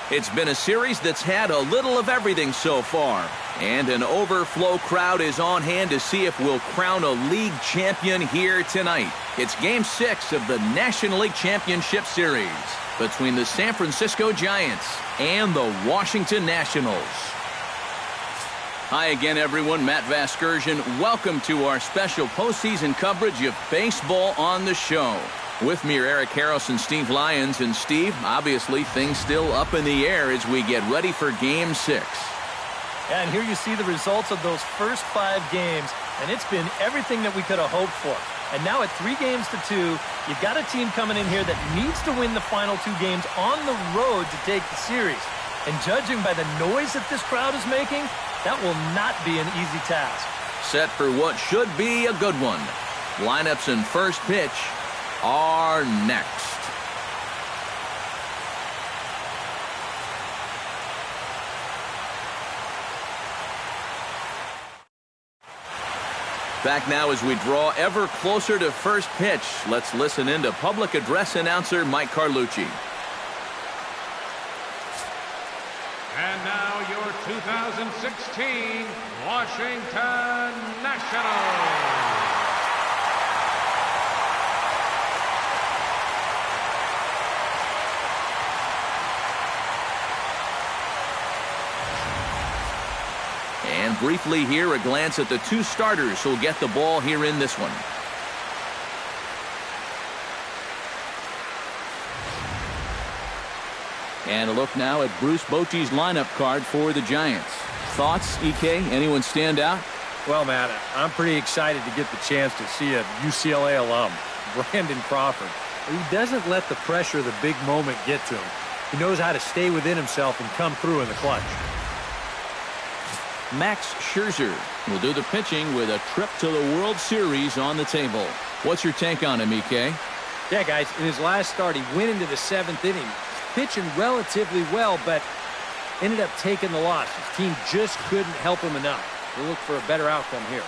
It's been a series that's had a little of everything so far. And an overflow crowd is on hand to see if we'll crown a league champion here tonight. It's Game 6 of the National League Championship Series between the San Francisco Giants and the Washington Nationals. Hi again, everyone. Matt Vasgersian. Welcome to our special postseason coverage of baseball on the show. With me are Eric Harris and Steve Lyons. And Steve, obviously things still up in the air as we get ready for Game 6. Yeah, and here you see the results of those first 5 games, and it's been everything that we could have hoped for. And now at 3-2, you've got a team coming in here that needs to win the final 2 games on the road to take the series. And judging by the noise that this crowd is making, that will not be an easy task. Set for what should be a good one. Lineups and first pitch are next. Back now as we draw ever closer to first pitch. Let's listen in to public address announcer Mike Carlucci. And now your 2016 Washington Nationals. And briefly here, a glance at the 2 starters who'll get the ball here in this one. And a look now at Bruce Bochy's lineup card for the Giants. Thoughts, EK? Anyone stand out? Well, Matt, I'm pretty excited to get the chance to see a UCLA alum, Brandon Crawford. He doesn't let the pressure of the big moment get to him. He knows how to stay within himself and come through in the clutch. Max Scherzer will do the pitching with a trip to the World Series on the table. What's your take on him, EK? Yeah, guys, in his last start, he went into the 7th inning, pitching relatively well, but ended up taking the loss. His team just couldn't help him enough. We'll look for a better outcome here.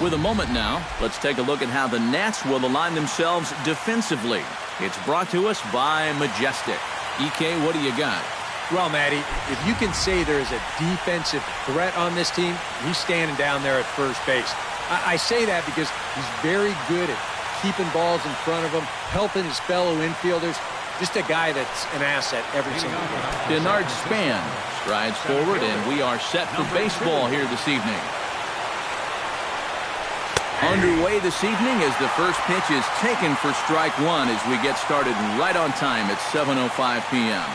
With a moment now, let's take a look at how the Nats will align themselves defensively. It's brought to us by Majestic. EK, what do you got? Well, Matty, if you can say there is a defensive threat on this team, he's standing down there at first base. I say that because he's very good at keeping balls in front of him, helping his fellow infielders. Just a guy that's an asset every single game. Denard Span strides forward, and we are set for baseball here this evening. Underway this evening as the first pitch is taken for strike 1 as we get started right on time at 7:05 p.m.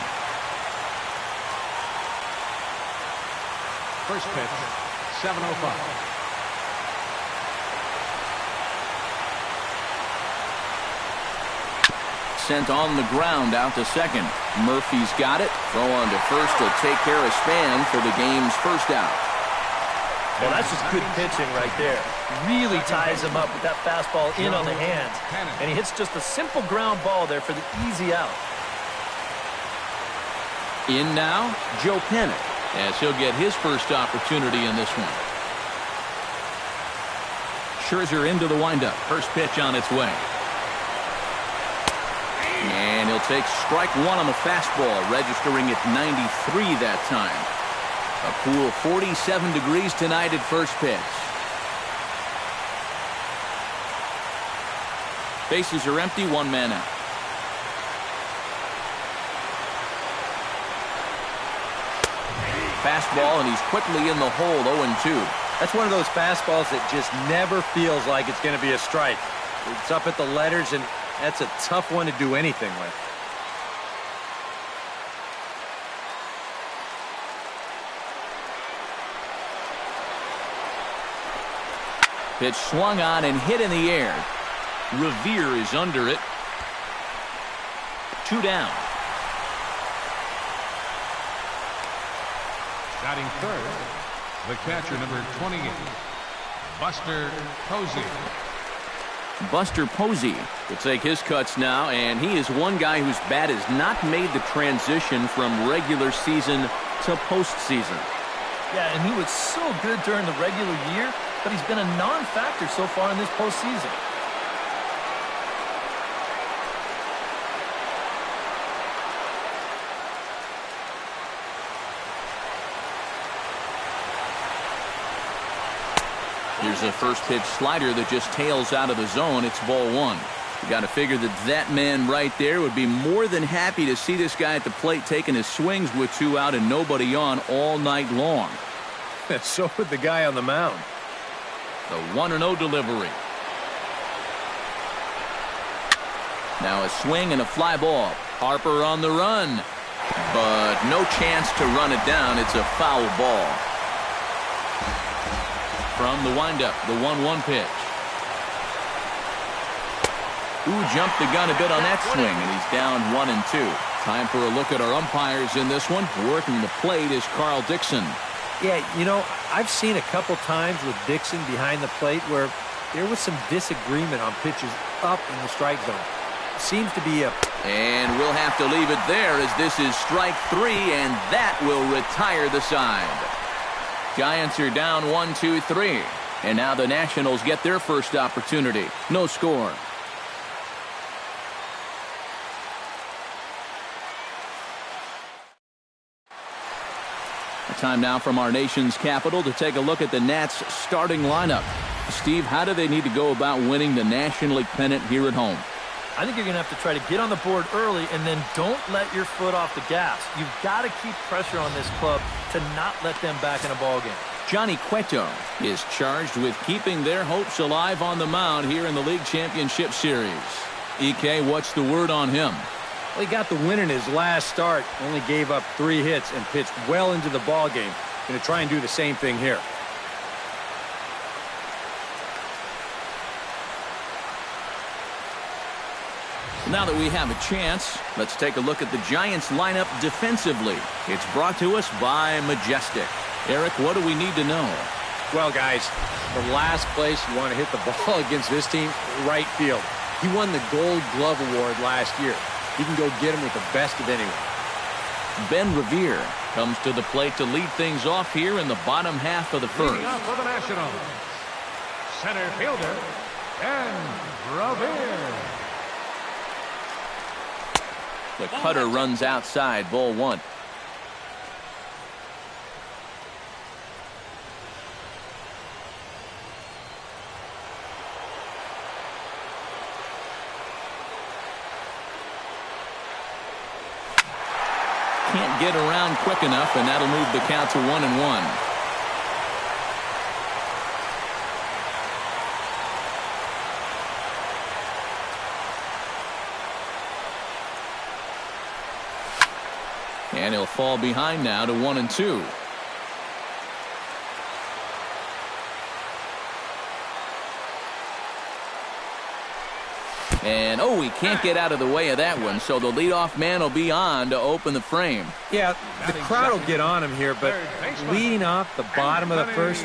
First pitch, 7:05. Sent on the ground out to second. Murphy's got it. Throw on to first to take care of Span for the game's first out. Well, that's just good pitching right there. Really ties him up with that fastball in on the hands. And he hits just a simple ground ball there for the easy out. In now, Joe Pennick, as he'll get his first opportunity in this one. Scherzer into the windup. First pitch on its way. And he'll take strike 1 on the fastball, registering at 93 that time. A cool 47 degrees tonight at first pitch. Bases are empty, 1 man out. Fastball, and he's quickly in the hole, 0-2. That's one of those fastballs that just never feels like it's going to be a strike. It's up at the letters, and that's a tough one to do anything with. Pitch swung on and hit in the air. Revere is under it. 2 down. Batting third, the catcher, number 28, Buster Posey. Buster Posey will take his cuts now, and he is one guy whose bat has not made the transition from regular season to postseason. Yeah, and he was so good during the regular year. but he's been a non-factor so far in this postseason. Here's a first pitch slider that just tails out of the zone. It's ball one. You got to figure that man right there would be more than happy to see this guy at the plate taking his swings with 2 out and nobody on all night long. So would the guy on the mound. The 1-0 delivery. Now a swing and a fly ball. Harper on the run, but no chance to run it down. It's a foul ball. From the windup, the 1-1 pitch. Ooh, jumped the gun a bit on that swing, and he's down 1-2. Time for a look at our umpires in this one. Working the plate is Carl Dixon. Yeah, you know, I've seen a couple times with Dixon behind the plate where there was some disagreement on pitches up in the strike zone. Seems to be a... And we'll have to leave it there as this is strike 3, and that will retire the side. Giants are down 1-2-3. And now the Nationals get their first opportunity. No score. Time now from our nation's capital to take a look at the Nats starting lineup. Steve, how do they need to go about winning the National League pennant here at home? I think you're going to have to try to get on the board early and then don't let your foot off the gas. You've got to keep pressure on this club to not let them back in a ball game. Johnny Cueto is charged with keeping their hopes alive on the mound here in the League Championship Series. EK, what's the word on him? Well, he got the win in his last start, only gave up 3 hits and pitched well into the ball game. Going to try and do the same thing here. Now that we have a chance, let's take a look at the Giants lineup defensively. It's brought to us by Majestic. Eric, what do we need to know? Well, guys, the last place you want to hit the ball against this team, right field. He won the Gold Glove Award last year. He can go get him with the best of anyone. Ben Revere comes to the plate to lead things off here in the bottom half of the first. Leading off for the Nationals, center fielder, Ben Revere. The cutter runs outside, ball one. Can't get around quick enough, and that'll move the count to 1-1. And he'll fall behind now to 1-2. And, oh, he can't get out of the way of that one, so the leadoff man will be on to open the frame. Yeah, the crowd will get on him here, but leading off the bottom of the first,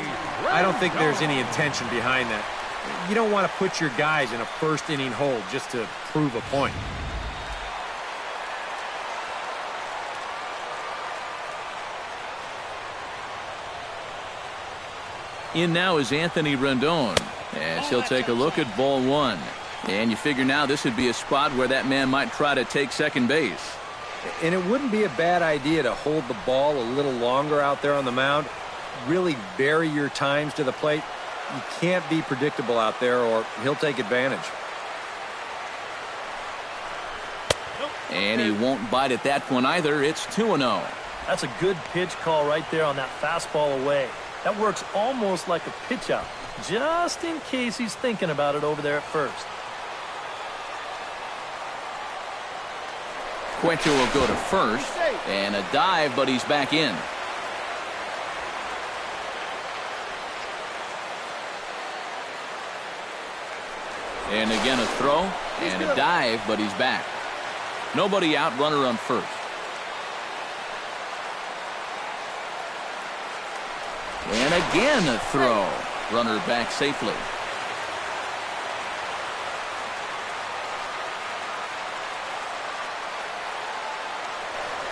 I don't think there's any intention behind that. You don't want to put your guys in a first-inning hold just to prove a point. In now is Anthony Rendon, as he'll take a look at ball one. And you figure now this would be a spot where that man might try to take second base. And it wouldn't be a bad idea to hold the ball a little longer out there on the mound. Really vary your times to the plate. You can't be predictable out there or he'll take advantage. And he won't bite at that one either. It's 2-0. That's a good pitch call right there on that fastball away. That works almost like a pitch out, just in case he's thinking about it over there at first. Cueto will go to first, and a dive, but he's back in. And again a throw, and a dive, but he's back. Nobody out, runner on first. And again a throw. Runner back safely.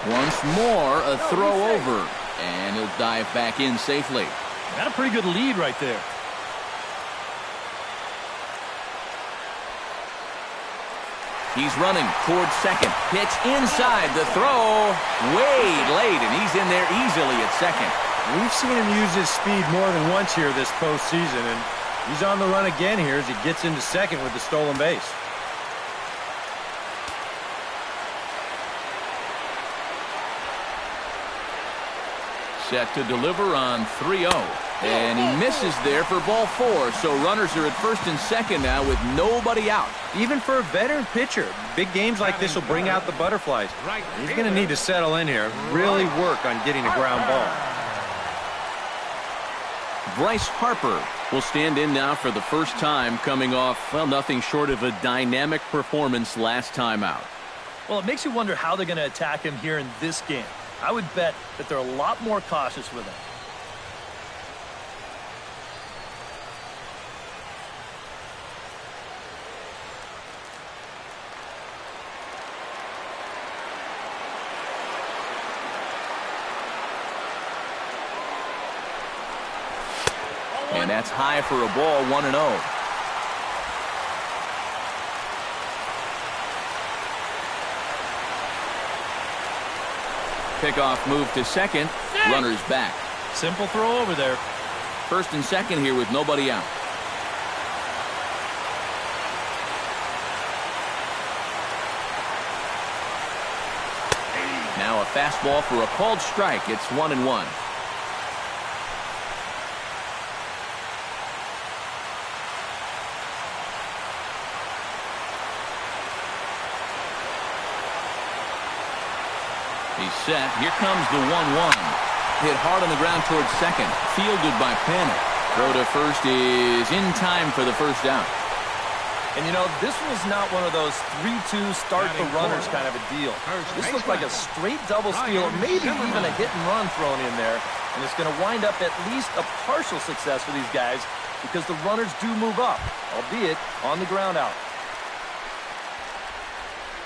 Once more a throw over. And he'll dive back in safely. Got a pretty good lead right there. He's running towards second. Pitch inside. The throw way late, and he's in there easily at second. We've seen him use his speed more than once here this postseason, and he's on the run again here as he gets into second with the stolen base. Set to deliver on 3-0. And he misses there for ball 4. So runners are at first and second now with nobody out. Even for a veteran pitcher, big games like this will bring out the butterflies. He's going to need to settle in here, really work on getting a ground ball. Bryce Harper will stand in now for the first time, coming off, well, nothing short of a dynamic performance last time out. Well, it makes you wonder how they're going to attack him here in this game. I would bet that they're a lot more cautious with him. And that's high for a ball, 1-0. Pickoff move to second. Runners back. Simple throw over there. First and second here with nobody out. Now a fastball for a called strike. It's 1-1. He's set. Here comes the 1-1. Hit hard on the ground towards second. Fielded by Panic. Throw to first is in time for the first out. And, you know, this was not one of those 3-2 start the runners kind of a deal. This looked like a straight double steal, or maybe even a hit and run thrown in there. And it's going to wind up at least a partial success for these guys because the runners do move up, albeit on the ground out.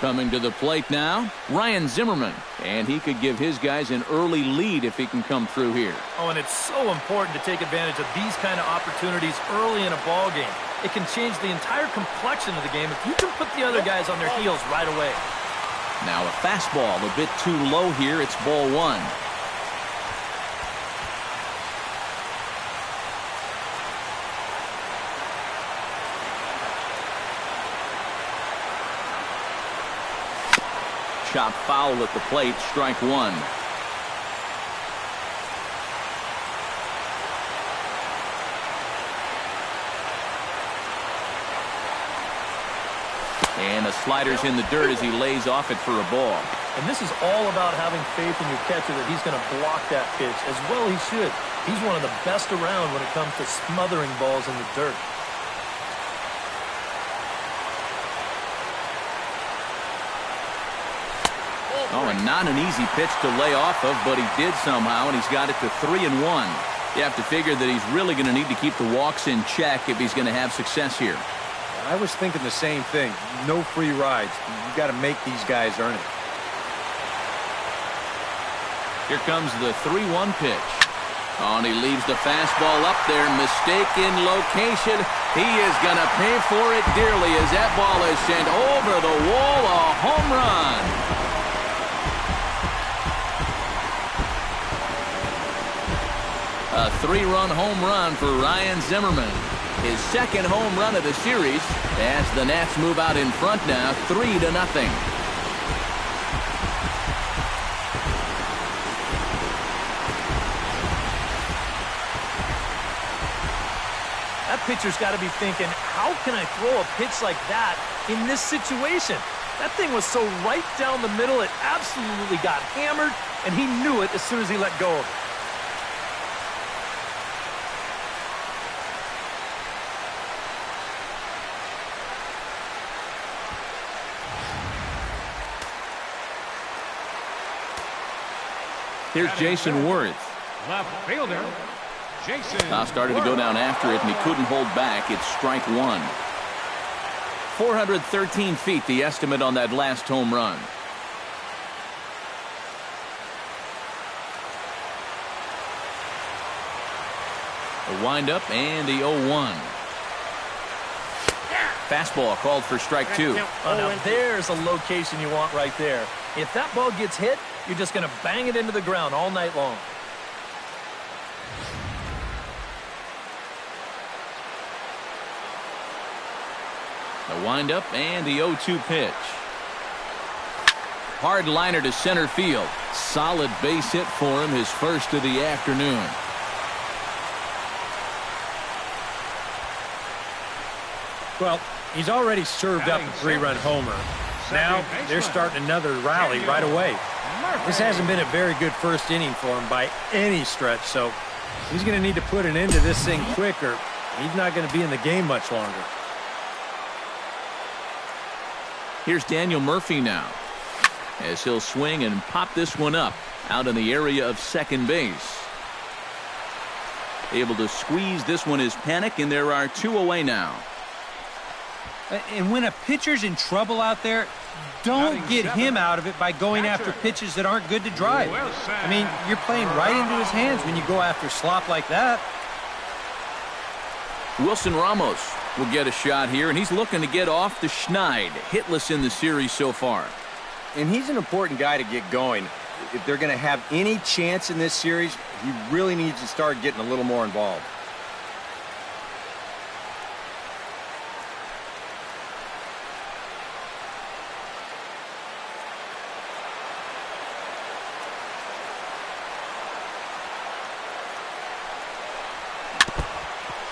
Coming to the plate now, Ryan Zimmerman. And he could give his guys an early lead if he can come through here. Oh, and it's so important to take advantage of these kind of opportunities early in a ball game. It can change the entire complexion of the game if you can put the other guys on their heels right away. Now a fastball a bit too low here. It's ball 1. Chop foul at the plate, strike 1. And the slider's in the dirt as he lays off it for a ball. And this is all about having faith in your catcher that he's going to block that pitch, as well he should. He's one of the best around when it comes to smothering balls in the dirt. Oh, and not an easy pitch to lay off of, but he did somehow, and he's got it to 3-1. You have to figure that he's really going to need to keep the walks in check if he's going to have success here. I was thinking the same thing. No free rides. You've got to make these guys earn it. Here comes the 3-1 pitch. Oh, and he leaves the fastball up there. Mistaken location. He is going to pay for it dearly as that ball is sent over the wall. A home run. A 3-run home run for Ryan Zimmerman. His second home run of the series as the Nats move out in front now, 3-0. That pitcher's got to be thinking, how can I throw a pitch like that in this situation? That thing was so right down the middle, it absolutely got hammered, and he knew it as soon as he let go of it. Here's Jason Worth. Left fielder, Jason. Now started to go down after it, and he couldn't hold back. It's strike 1. 413 feet, the estimate on that last home run. A windup and the 0-1. Fastball called for strike 2. Oh, now there's a location you want right there. If that ball gets hit, you're just going to bang it into the ground all night long. The windup and the 0-2 pitch. Hard liner to center field. Solid base hit for him, his first of the afternoon. Well, he's already served up a 3-run homer. Now they're starting another rally right away. This hasn't been a very good first inning for him by any stretch, so he's going to need to put an end to this thing quick or he's not going to be in the game much longer. Here's Daniel Murphy now, as he'll swing and pop this one up out in the area of second base. Able to squeeze this one is Panic, and there are 2 away now. And when a pitcher's in trouble out there, don't get him out of it by going after pitches that aren't good to drive. I mean, you're playing right into his hands when you go after slop like that. Wilson Ramos will get a shot here, and he's looking to get off the schneid. Hitless in the series so far. And he's an important guy to get going. If they're going to have any chance in this series, he really needs to start getting a little more involved.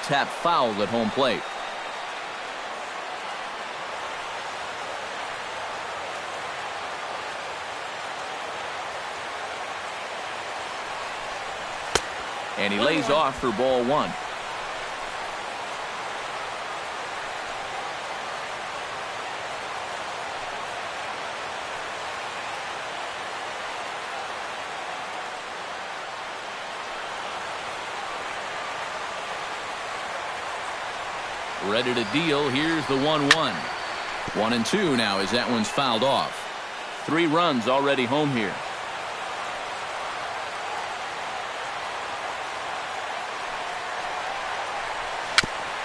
Tap fouled at home plate. And he lays off for ball 1. Ready to deal. Here's the 1-1. 1-2 now as that one's fouled off. 3 runs already home here.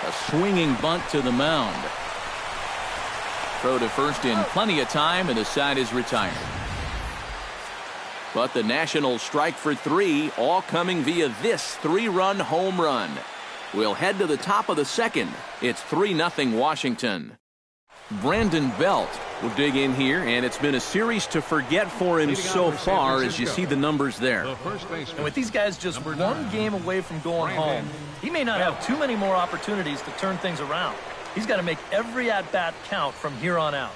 A swinging bunt to the mound. Throw to first in plenty of time, and the side is retired. But the Nationals strike for 3, all coming via this 3-run home run. We'll head to the top of the second. It's 3-0 Washington. Brandon Belt will dig in here, and it's been a series to forget for him so far as you see the numbers there. And with these guys just 1 game away from going home, he may not have too many more opportunities to turn things around. He's got to make every at-bat count from here on out.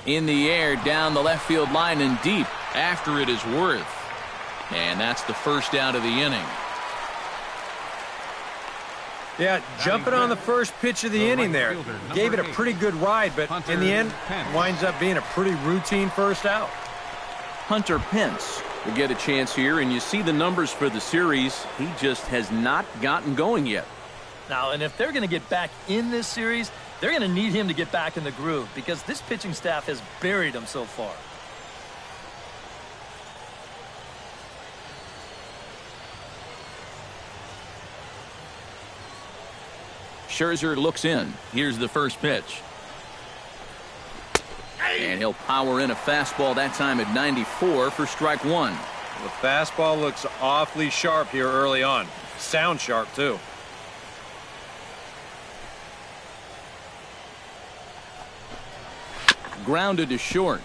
In the air, down the left field line and deep after it is Worth. And that's the first out of the inning. Yeah, jumping on the first pitch of the inning there. Gave it a pretty good ride, but in the end, winds up being a pretty routine first out. Hunter Pence will get a chance here, and you see the numbers for the series. He just has not gotten going yet. Now, and if they're going to get back in this series, they're going to need him to get back in the groove because this pitching staff has buried him so far. Scherzer looks in. Here's the first pitch. And he'll power in a fastball that time at 94 for strike 1. The fastball looks awfully sharp here early on. Sound sharp, too. Grounded to short.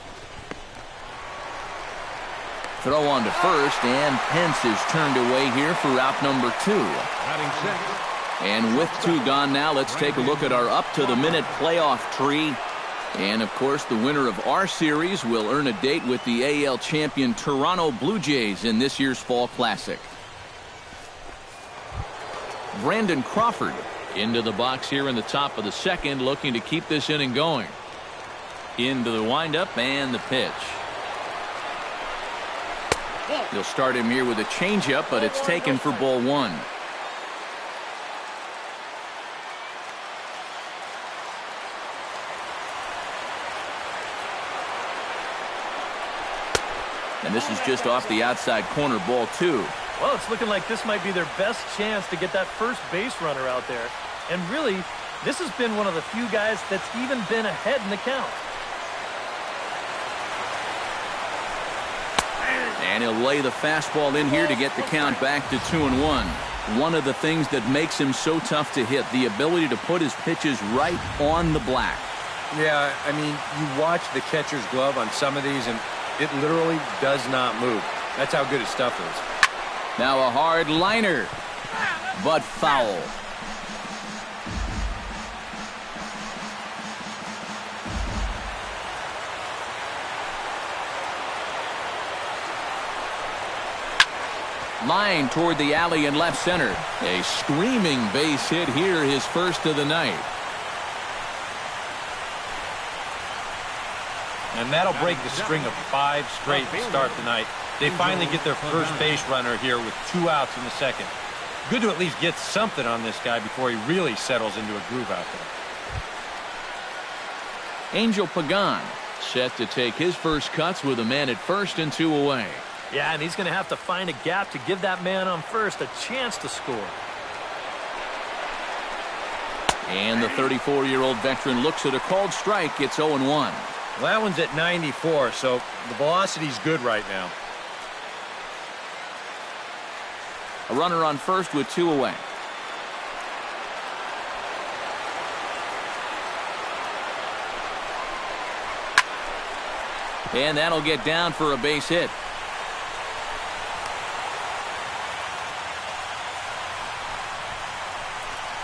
Throw on to first, and Pence is turned away here for out number 2. And with 2 gone now, let's take a look at our up-to-the-minute playoff tree. And, of course, the winner of our series will earn a date with the AL champion Toronto Blue Jays in this year's Fall Classic. Brandon Crawford into the box here in the top of the second, looking to keep this inning going. Into the windup and the pitch. He'll start him here with a changeup, but it's taken for ball 1. And this is just off the outside corner, ball 2. Well, it's looking like this might be their best chance to get that first base runner out there. And really, this has been one of the few guys that's even been ahead in the count. And he'll lay the fastball in here to get the count back to 2-1. One of the things that makes him so tough to hit, the ability to put his pitches right on the black. Yeah, I mean, you watch the catcher's glove on some of these, and it literally does not move. That's how good his stuff is. Now a hard liner, but foul. Line toward the alley in left center. A screaming base hit here, his first of the night. And that'll break the string of 5 straight to start the night. They finally get their first base runner here with 2 outs in the second. Good to at least get something on this guy before he really settles into a groove out there. Angel Pagan set to take his first cuts with a man at first and 2 away. Yeah, and he's going to have to find a gap to give that man on first a chance to score. And the 34-year-old veteran looks at a called strike. It's 0-1. Well, that one's at 94, so the velocity's good right now. A runner on first with 2 away. And that'll get down for a base hit.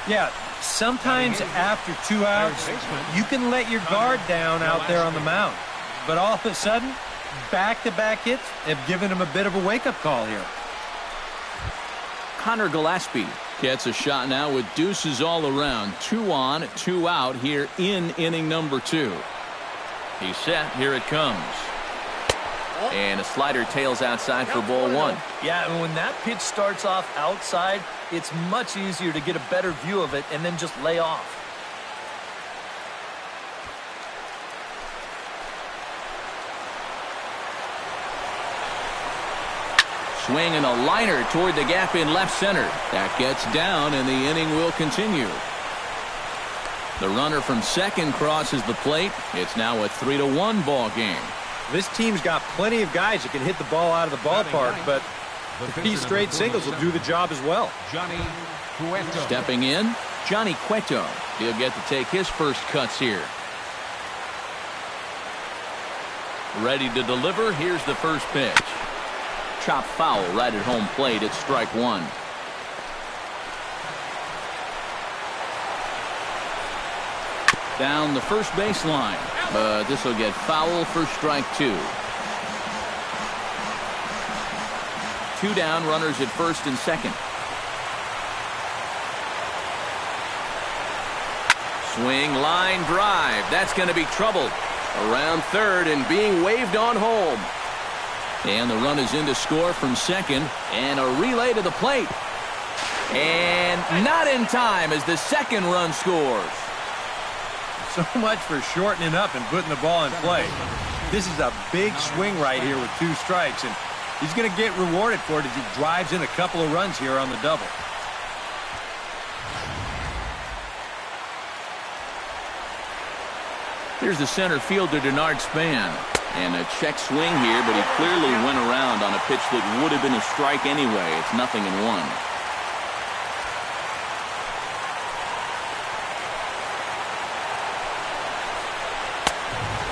Yeah, sometimes after 2 outs, you can let your guard down out there on the mound. But all of a sudden, back-to-back hits have given him a bit of a wake-up call here. Connor Gillespie gets a shot now with deuces all around. 2 on, 2 out here in inning number 2. He's set. Here it comes. And a slider tails outside for ball 1. Yeah, and when that pitch starts off outside, it's much easier to get a better view of it and then just lay off. Swing and a liner toward the gap in left center. That gets down, and the inning will continue. The runner from second crosses the plate. It's now a 3-1 ball game. This team's got plenty of guys that can hit the ball out of the ballpark, but these straight singles will do the job as well. Stepping in, Johnny Cueto. He'll get to take his first cuts here. Ready to deliver. Here's the first pitch. Chop foul right at home plate. It's strike 1. Down the first baseline, but this will get foul for strike 2. 2 down, runners at first and second. Swing, line drive. That's going to be trouble. Around third and being waved on home. And the run is in to score from second, and a relay to the plate. And not in time as the second run scores. So much for shortening up and putting the ball in play. This is a big swing right here with 2 strikes, and he's going to get rewarded for it as he drives in a couple of runs here on the double. Here's the center fielder, Denard Span. And a check swing here, but he clearly went around on a pitch that would have been a strike anyway. It's 0-1.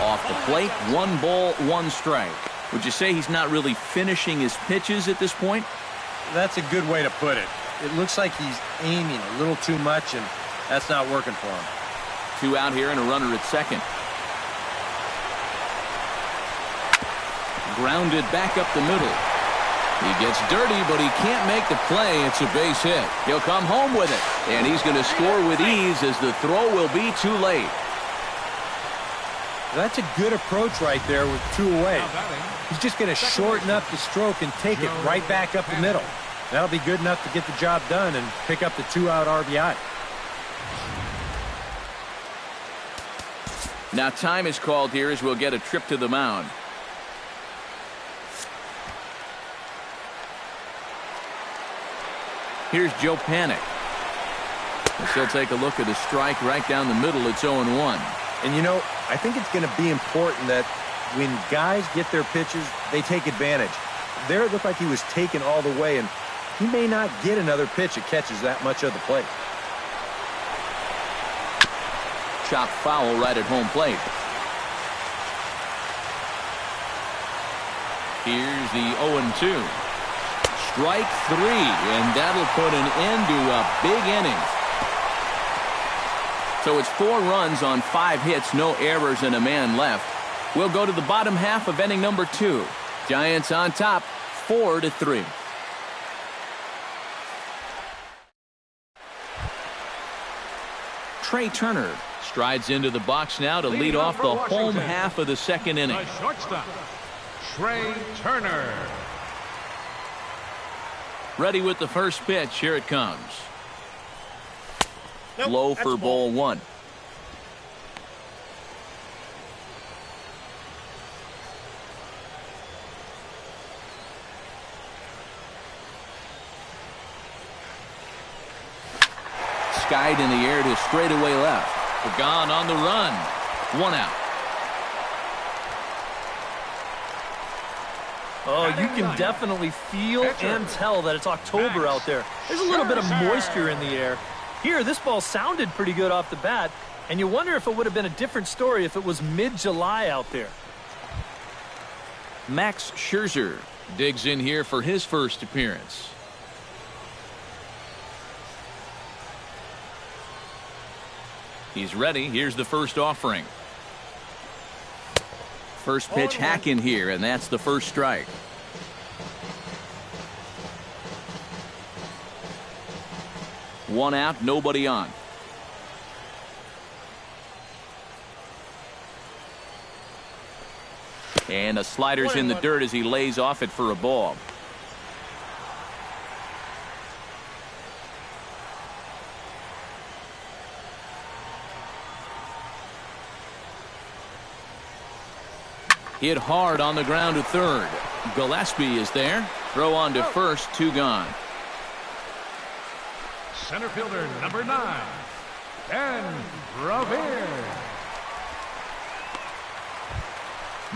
Off the plate, 1 ball, 1 strike. Would you say he's not really finishing his pitches at this point? That's a good way to put it. It looks like he's aiming a little too much, and that's not working for him. 2 out here and a runner at second. Grounded back up the middle. He gets dirty, but he can't make the play. It's a base hit. He'll come home with it, and he's going to score with ease as the throw will be too late. That's a good approach right there with 2 away. He's just going to shorten up the stroke and take it right back up the middle. That'll be good enough to get the job done and pick up the 2-out RBI. Now time is called here as we'll get a trip to the mound. Here's Joe Panic. He'll take a look at a strike right down the middle. It's 0-1. And, you know, I think it's going to be important that when guys get their pitches, they take advantage. There it looked like he was taken all the way, and he may not get another pitch that catches that much of the plate. Chopped foul right at home plate. Here's the 0-2. Strike 3, and that'll put an end to a big inning. So it's 4 runs on 5 hits, no errors, and a man left. We'll go to the bottom half of inning number 2. Giants on top, 4-3. Trey Turner strides into the box now to lead off the home half of the second inning. The shortstop, Trey Turner. Ready with the first pitch. Here it comes. Low for ball 1. Skied in the air to straightaway left. Gone on the run. 1 out. Oh, you can definitely feel and tell that it's October out there. There's a little bit of moisture in the air. Here, this ball sounded pretty good off the bat, and you wonder if it would have been a different story if it was mid-July out there. Max Scherzer digs in here for his first appearance. He's ready. Here's the first offering. First pitch hack in here, and that's the first strike. One out, nobody on. And a slider's in the dirt as he lays off it for a ball. Hit hard on the ground to third. Gillespie is there. Throw on to first, 2 gone. Center fielder number 9, Ben Revere.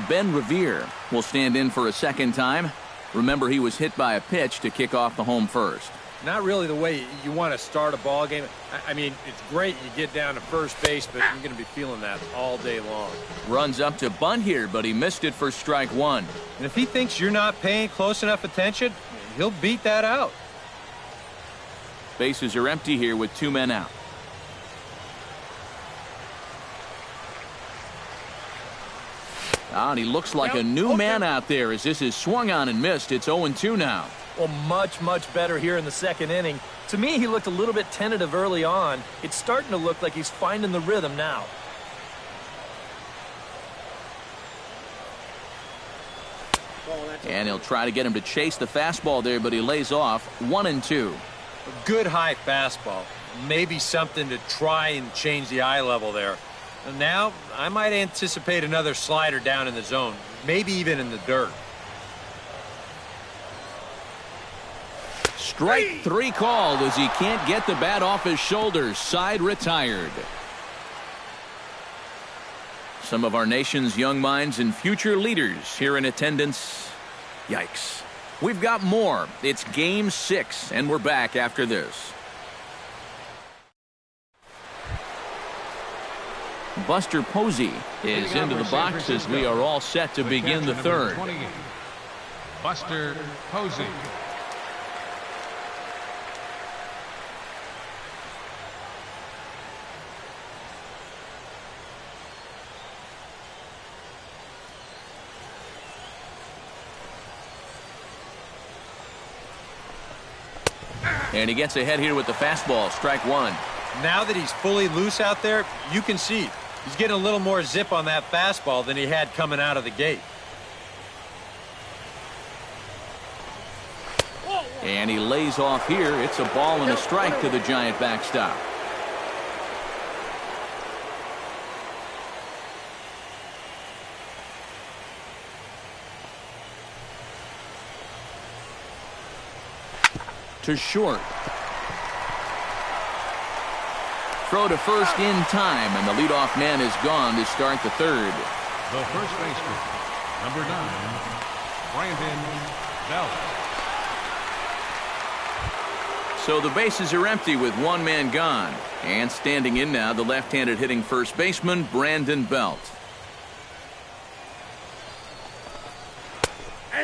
Ben Revere will stand in for a second time. Remember, he was hit by a pitch to kick off the home first. Not really the way you want to start a ball game. I mean, it's great you get down to first base, but you're going to be feeling that all day long. Runs up to bunt here, but he missed it for strike 1. And if he thinks you're not paying close enough attention, he'll beat that out. Bases are empty here with 2 men out. And he looks like a new man out there as this is swung on and missed. It's 0-2 now. Well, much, much better here in the second inning. To me, he looked a little bit tentative early on. It's starting to look like he's finding the rhythm now. And he'll try to get him to chase the fastball there, but he lays off. 1-2. A good high fastball. Maybe something to try and change the eye level there. And now, I might anticipate another slider down in the zone. Maybe even in the dirt. Strike 3 called as he can't get the bat off his shoulders. Side retired. Some of our nation's young minds and future leaders here in attendance. Yikes. We've got more. It's Game 6, and we're back after this. Buster Posey is into the box as we are all set to begin the third. Buster Posey. And he gets ahead here with the fastball. Strike 1. Now that he's fully loose out there, you can see he's getting a little more zip on that fastball than he had coming out of the gate. And he lays off here. It's a ball and a strike to the Giant backstop. To short. throw to first in time, and the leadoff man is gone to start the third. The first baseman, number 9, Brandon Belt. So the bases are empty with one man gone. And standing in now, the left-handed hitting first baseman, Brandon Belt.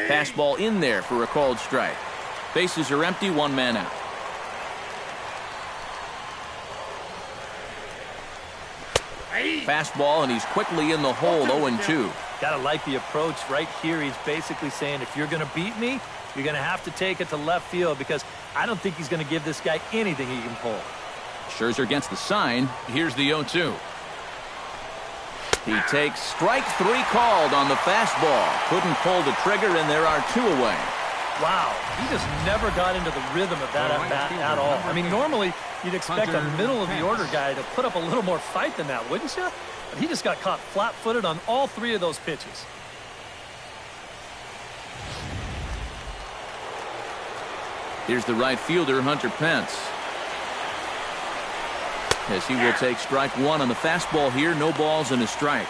Fastball in there for a called strike. Bases are empty, one man out. Fastball, and he's quickly in the hole, 0-2. Gotta like the approach right here. He's basically saying, if you're going to beat me, you're going to have to take it to left field, because I don't think he's going to give this guy anything he can pull. Scherzer gets the sign. Here's the 0-2. He takes strike 3 called on the fastball. Couldn't pull the trigger, and there are 2 away. Wow, he just never got into the rhythm of that at-bat at all. I mean, normally you'd expect a middle-of-the-order guy to put up a little more fight than that, wouldn't you? But he just got caught flat-footed on all 3 of those pitches. Here's the right fielder, Hunter Pence. As he will take strike 1 on the fastball here. No balls and a strike.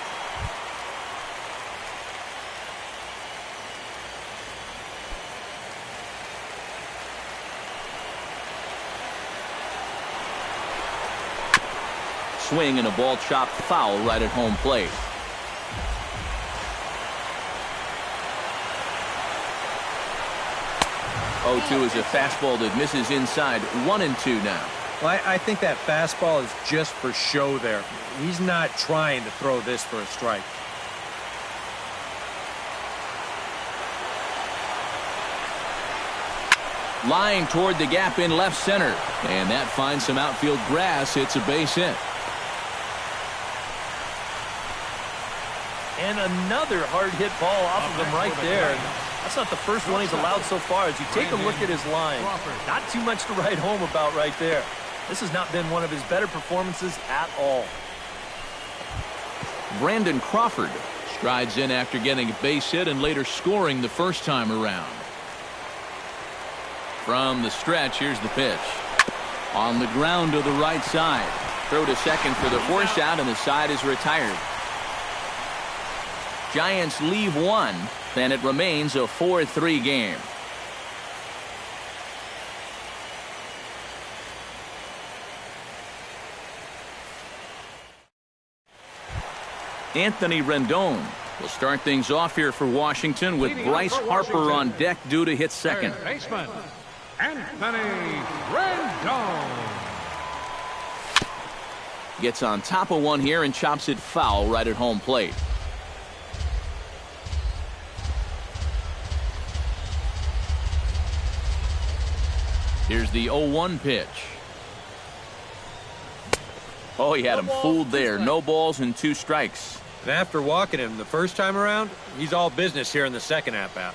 Swing and a ball chopped foul right at home plate. Oh, 0-2 is a fastball that misses inside. 1-2 now. Well, I think that fastball is just for show there. He's not trying to throw this for a strike. Line toward the gap in left center. And that finds some outfield grass. It's a base hit. And another hard hit ball off of him right there. That's not the first one he's allowed so far. As you take a look at his line, not too much to write home about right there. This has not been one of his better performances at all. Brandon Crawford strides in after getting a base hit and later scoring the first time around. From the stretch, here's the pitch. On the ground to the right side. Throw to second for the force out, and the side is retired. Giants leave 1, and it remains a 4-3 game. Anthony Rendon will start things off here for Washington with Bryce Harper on deck due to hit second. Third baseman, Anthony Rendon. Gets on top of one here and chops it foul right at home plate. Here's the 0-1 pitch. Oh, he had him fooled there. No balls and 2 strikes. And after walking him the first time around, he's all business here in the second at-bat.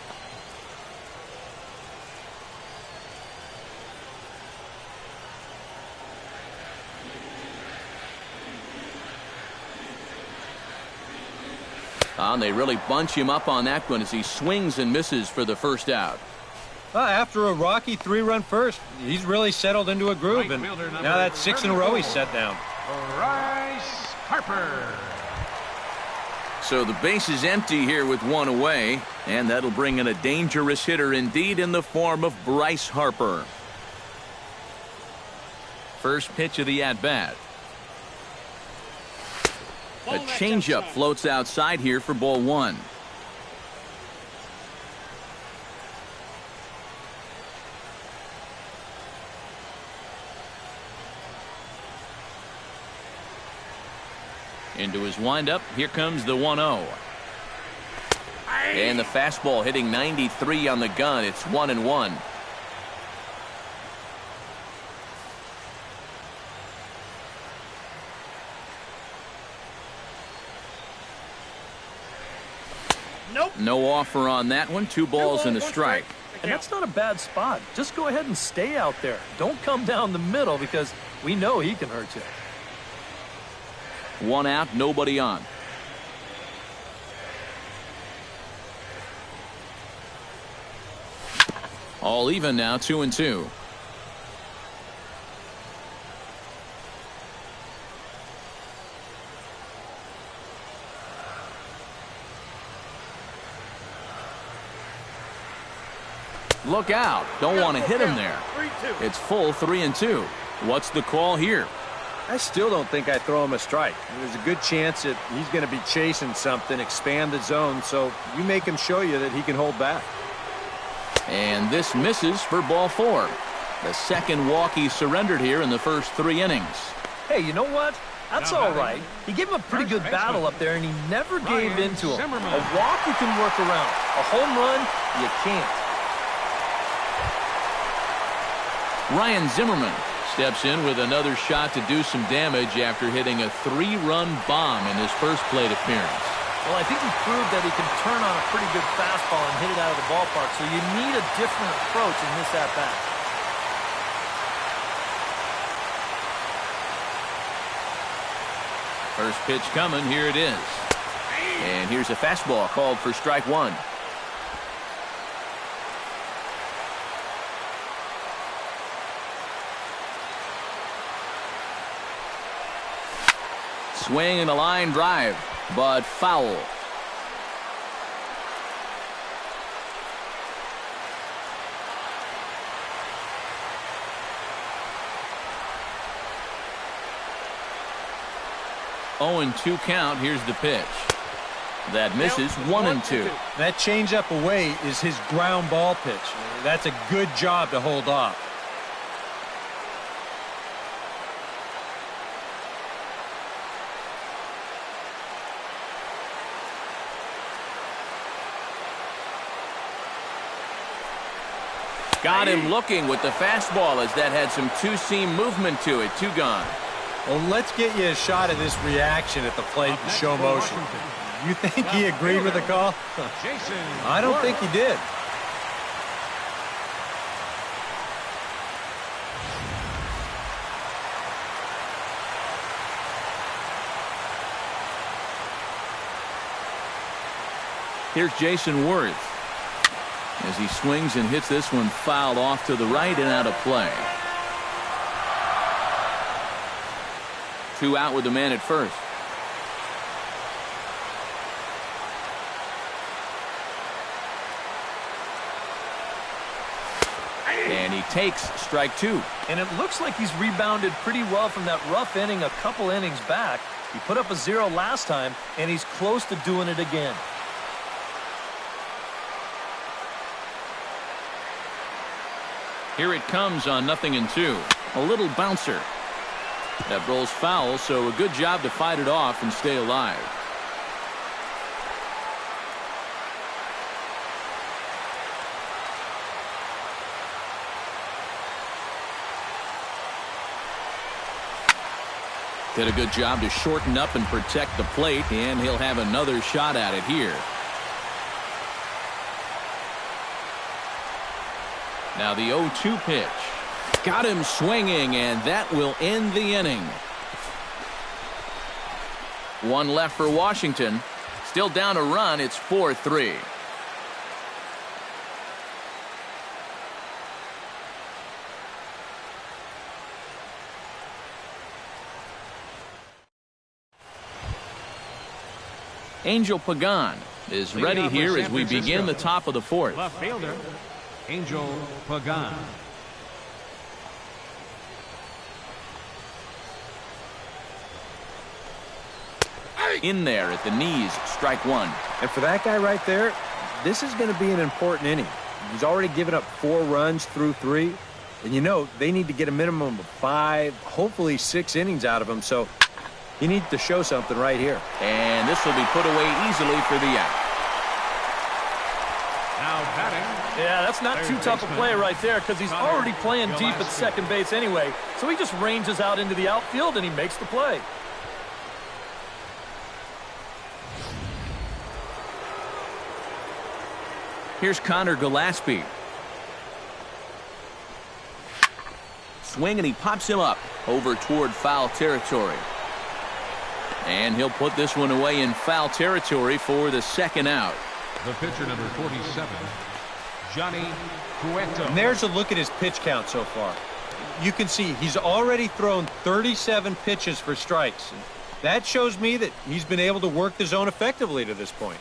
And they really bunch him up on that one as he swings and misses for the first out. After a rocky 3-run first, he's really settled into a groove, and now that's 6 in a row he's set down. BRYCE HARPER. So the base is empty here with 1 away, and that'll bring in a dangerous hitter indeed in the form of Bryce Harper. First pitch of the at-bat. A changeup floats outside here for ball 1. Into his windup, here comes the 1-0. And the fastball hitting 93 on the gun. It's 1-1. Nope. No offer on that one. 2 balls and a strike. And that's not a bad spot. Just go ahead and stay out there. Don't come down the middle, because we know he can hurt you. 1 out, nobody on. All even now, 2-2. Look out. Don't want to hit him there. It's full 3-2. What's the call here? I still don't think I throw him a strike. There's a good chance that he's going to be chasing something, expand the zone, so you make him show you that he can hold back. And this misses for ball 4. The second walk he surrendered here in the first 3 innings. Hey, you know what? That's all right. He gave him a pretty good battle up there, and he never gave in to him. A walk you can work around. A home run, you can't. Ryan Zimmerman steps in with another shot to do some damage after hitting a 3-run bomb in his first plate appearance. Well, I think he proved that he can turn on a pretty good fastball and hit it out of the ballpark, so you need a different approach in this at-bat. First pitch coming, here it is. And here's a fastball called for strike 1. Swing and a line drive, but foul. Oh, 0-2 count. Here's the pitch. That misses. 1-2. That changeup away is his ground ball pitch. That's a good job to hold off. Got him looking with the fastball as that had some two-seam movement to it. 2 gone. Well, let's get you a shot of this reaction at the plate in show motion. You think he agreed with the call? I don't think he did. Here's Jason Worth as he swings and hits this one fouled off to the right and out of play. 2 out with the man at first. And he takes strike 2. And it looks like he's rebounded pretty well from that rough inning a couple innings back. He put up a 0 last time, and he's close to doing it again. Here it comes on 0-2. A little bouncer. That rolls foul, so a good job to fight it off and stay alive. Did a good job to shorten up and protect the plate, and he'll have another shot at it here. Now the 0-2 pitch. Got him swinging, and that will end the inning. 1 left for Washington. Still down a run. It's 4-3. Angel Pagan is ready here as we begin the top of the 4th. Left fielder, Angel Pagan. In there at the knees, strike 1. And for that guy right there, this is going to be an important inning. He's already given up 4 runs through 3. And you know, they need to get a minimum of 5, hopefully 6 innings out of him. So he needs to show something right here. And this will be put away easily for the out. Now batting. Yeah, that's not too tough a play right there because he's already playing deep at second base anyway. So he just ranges out into the outfield and he makes the play. Here's Connor Gillespie. Swing, and he pops him up over toward foul territory. And he'll put this one away in foul territory for the second out. The pitcher, number 47, Johnny Cueto. And there's a look at his pitch count so far. You can see he's already thrown 37 pitches for strikes. That shows me that he's been able to work the zone effectively to this point.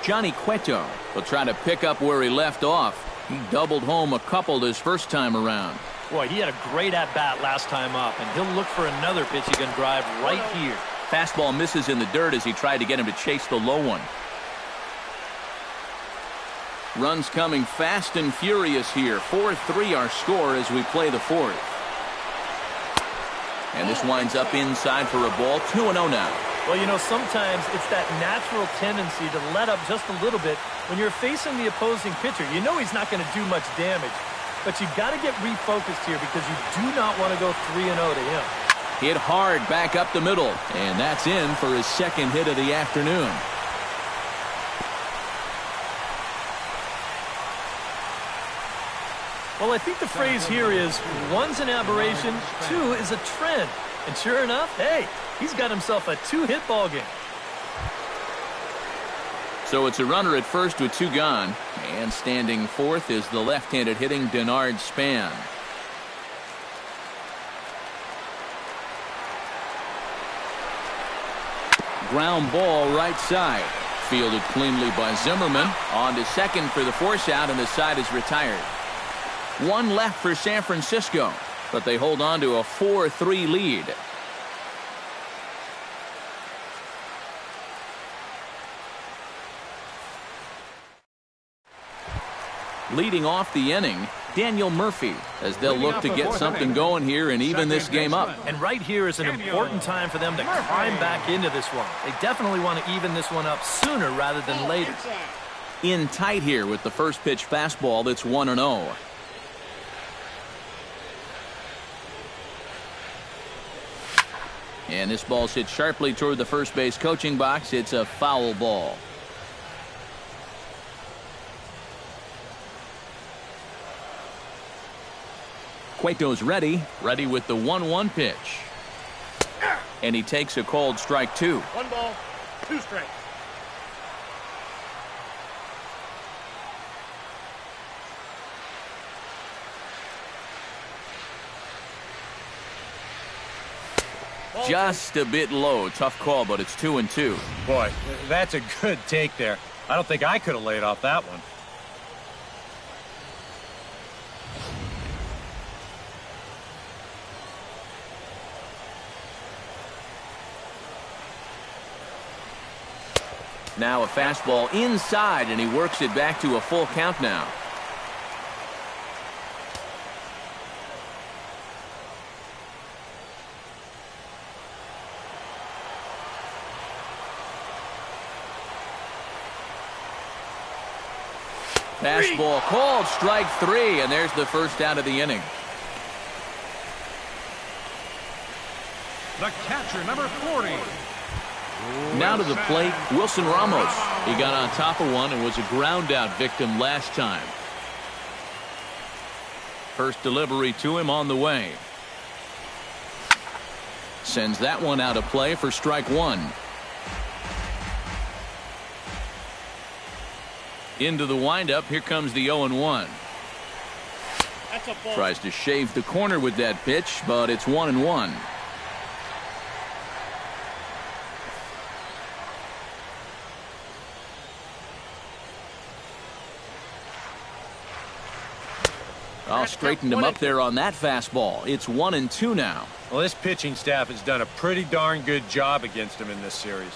Johnny Cueto will try to pick up where he left off. He doubled home a couple his first time around. Boy, he had a great at-bat last time up, and he'll look for another pitch he can drive right here. Fastball misses in the dirt as he tried to get him to chase the low one. Runs coming fast and furious here. 4-3 our score as we play the fourth. And this winds up inside for a ball. 2-0 now. Well, you know, sometimes it's that natural tendency to let up just a little bit when you're facing the opposing pitcher. You know he's not going to do much damage, but you've got to get refocused here because you do not want to go 3-0 to him. Hit hard back up the middle, and that's in for his second hit of the afternoon. Well, I think the phrase here is, one's an aberration, two is a trend. And sure enough, hey, he's got himself a two-hit ball game. So it's a runner at first with two gone. And standing fourth is the left-handed hitting Denard Span. Ground ball right side. Fielded cleanly by Zimmerman. On to second for the force out, and the side is retired. One left for San Francisco, but they hold on to a 4-3 lead. Leading off the inning, Daniel Murphy, as they'll look to get something going here and even this game up. And right here is an important time for them to climb back into this one. They definitely want to even this one up sooner rather than later. In tight here with the first pitch fastball that's 1-0. And this ball's hit sharply toward the first base coaching box. It's a foul ball. Cueto's ready with the 1-1 pitch. And he takes a called strike two. 1 ball, 2 strikes. Just a bit low. Tough call, but it's 2-2. Boy, that's a good take there. I don't think I could have laid off that one. Now a fastball inside, and he works it back to a full count now. Fastball called, strike three, and there's the first out of the inning. The catcher, number 40. Now to the plate, Wilson Ramos. He got on top of one and was a ground out victim last time. First delivery to him on the way. Sends that one out of play for strike one. Into the windup, here comes the 0-1. Tries to shave the corner with that pitch, but it's 1-1. Straightened him up there on that fastball. It's 1-2 now. Well, this pitching staff has done a pretty darn good job against him in this series.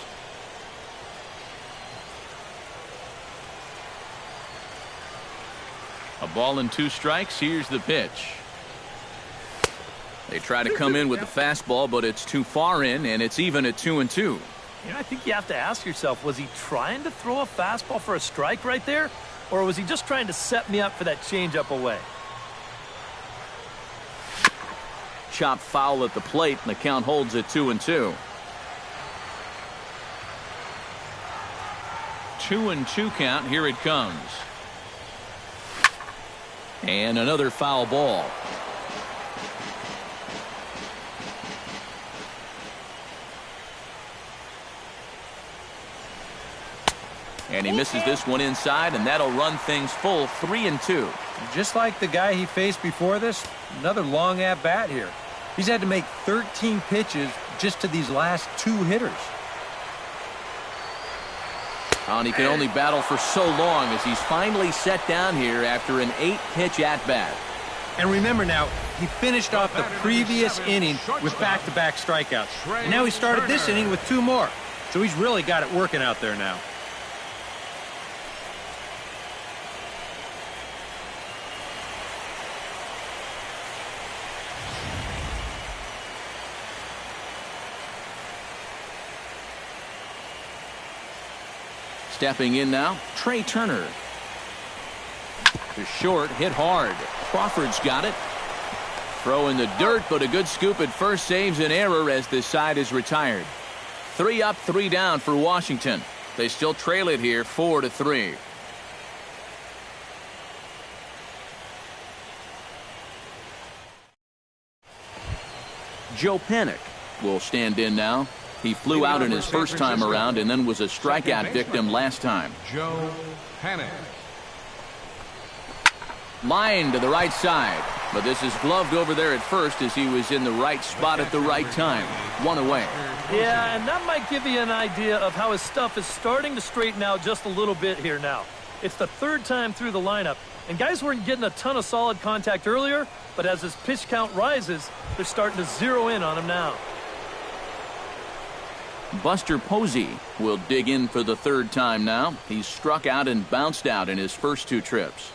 A ball and 2 strikes. Here's the pitch. They try to come in with the fastball, but it's too far in, and it's even at 2-2. You know, I think you have to ask yourself, was he trying to throw a fastball for a strike right there? Or was he just trying to set me up for that changeup away? Chop foul at the plate, and the count holds at 2-2. 2-2 count. Here it comes. And another foul ball. And he misses this one inside, and that'll run things full 3-2. Just like the guy he faced before this, another long at-bat here. He's had to make 13 pitches just to these last 2 hitters. Oh, and he can only battle for so long as he's finally set down here after an 8-pitch at-bat. And remember now, he finished off the previous inning with back-to-back strikeouts. And now he started this inning with 2 more. So he's really got it working out there now. Stepping in now, Trey Turner. To short, hit hard. Crawford's got it. Throw in the dirt, but a good scoop at first saves an error as this side is retired. 3 up, 3 down for Washington. They still trail it here 4-3. Joe Panik will stand in now. He flew out in his first time around and then was a strikeout victim last time. Joe Panik. Line to the right side, but this is gloved over there at first as he was in the right spot at the right time. 1 away. Yeah, and that might give you an idea of how his stuff is starting to straighten out just a little bit here now. It's the 3rd time through the lineup, and guys weren't getting a ton of solid contact earlier, but as his pitch count rises, they're starting to zero in on him now. Buster Posey will dig in for the 3rd time now. He's struck out and bounced out in his first 2 trips.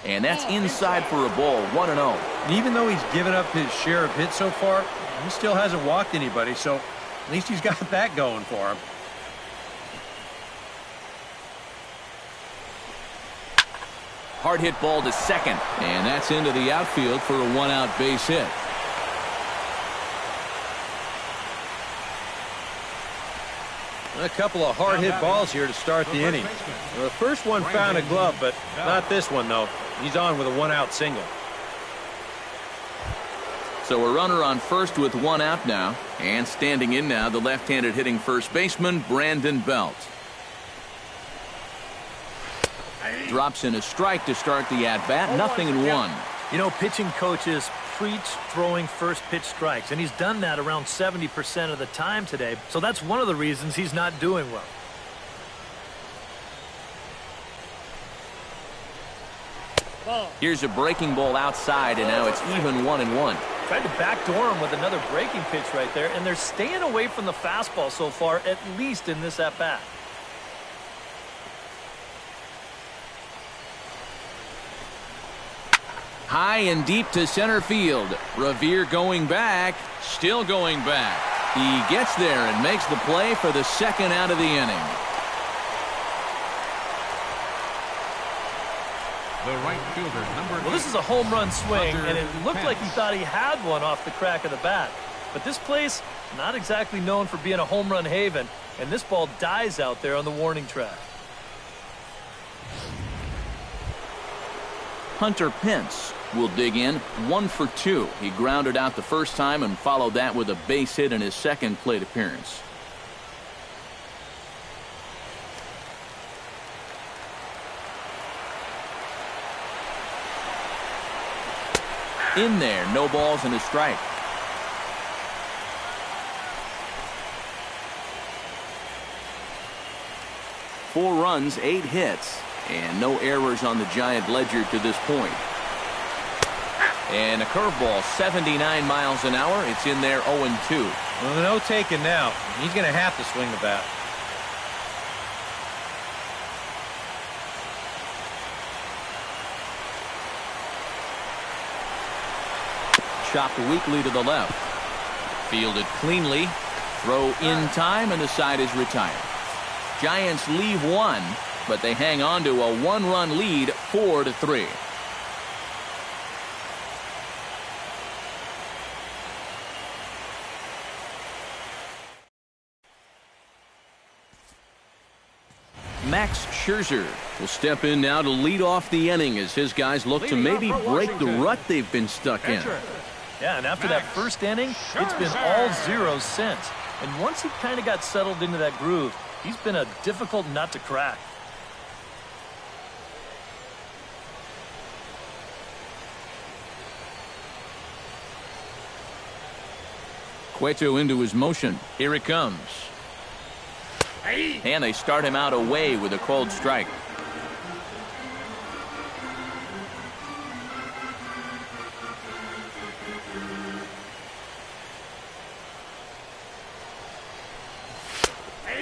And that's inside for a ball, 1-0. And even though he's given up his share of hits so far, he still hasn't walked anybody, so at least he's got that going for him. Hard hit ball to second, and that's into the outfield for a 1-out base hit. A couple of hard-hit balls here to start the inning. Well, the first one found a glove, but not this one, though. He's on with a 1-out single. So a runner on first with 1 out now. And standing in now, the left-handed hitting first baseman, Brandon Belt. Drops in a strike to start the at-bat. 0-1. You know, pitching coaches preach throwing first pitch strikes, and he's done that around 70% of the time today. So that's one of the reasons he's not doing well. Here's a breaking ball outside, and now it's even 1-1. Tried to backdoor him with another breaking pitch right there, and they're staying away from the fastball so far, at least in this at-bat. High and deep to center field. Revere going back, still going back. He gets there and makes the play for the 2nd out of the inning. The right fielder, number 8. Well, this is a home run swing, and it looked like he thought he had one off the crack of the bat. But this place, not exactly known for being a home run haven, and this ball dies out there on the warning track. Hunter Pence will dig in 1 for 2. He grounded out the first time and followed that with a base hit in his 2nd plate appearance. In there, no balls and a strike. Four runs, 8 hits, and no errors on the Giant ledger to this point. And a curveball, 79 miles an hour. It's in there 0-2. Well, no taking now. He's going to have to swing the bat. Chopped weakly to the left. Fielded cleanly. Throw in time, and the side is retired. Giants leave 1, but they hang on to a 1-run lead, 4-3. Max Scherzer will step in now to lead off the inning as his guys look to maybe break the rut they've been stuck in. Yeah, and after that first inning, it's been all zeros since. And once he kind of got settled into that groove, He's been a difficult nut to crack. Cueto into his motion. Here it comes. And they start him out away with a called strike.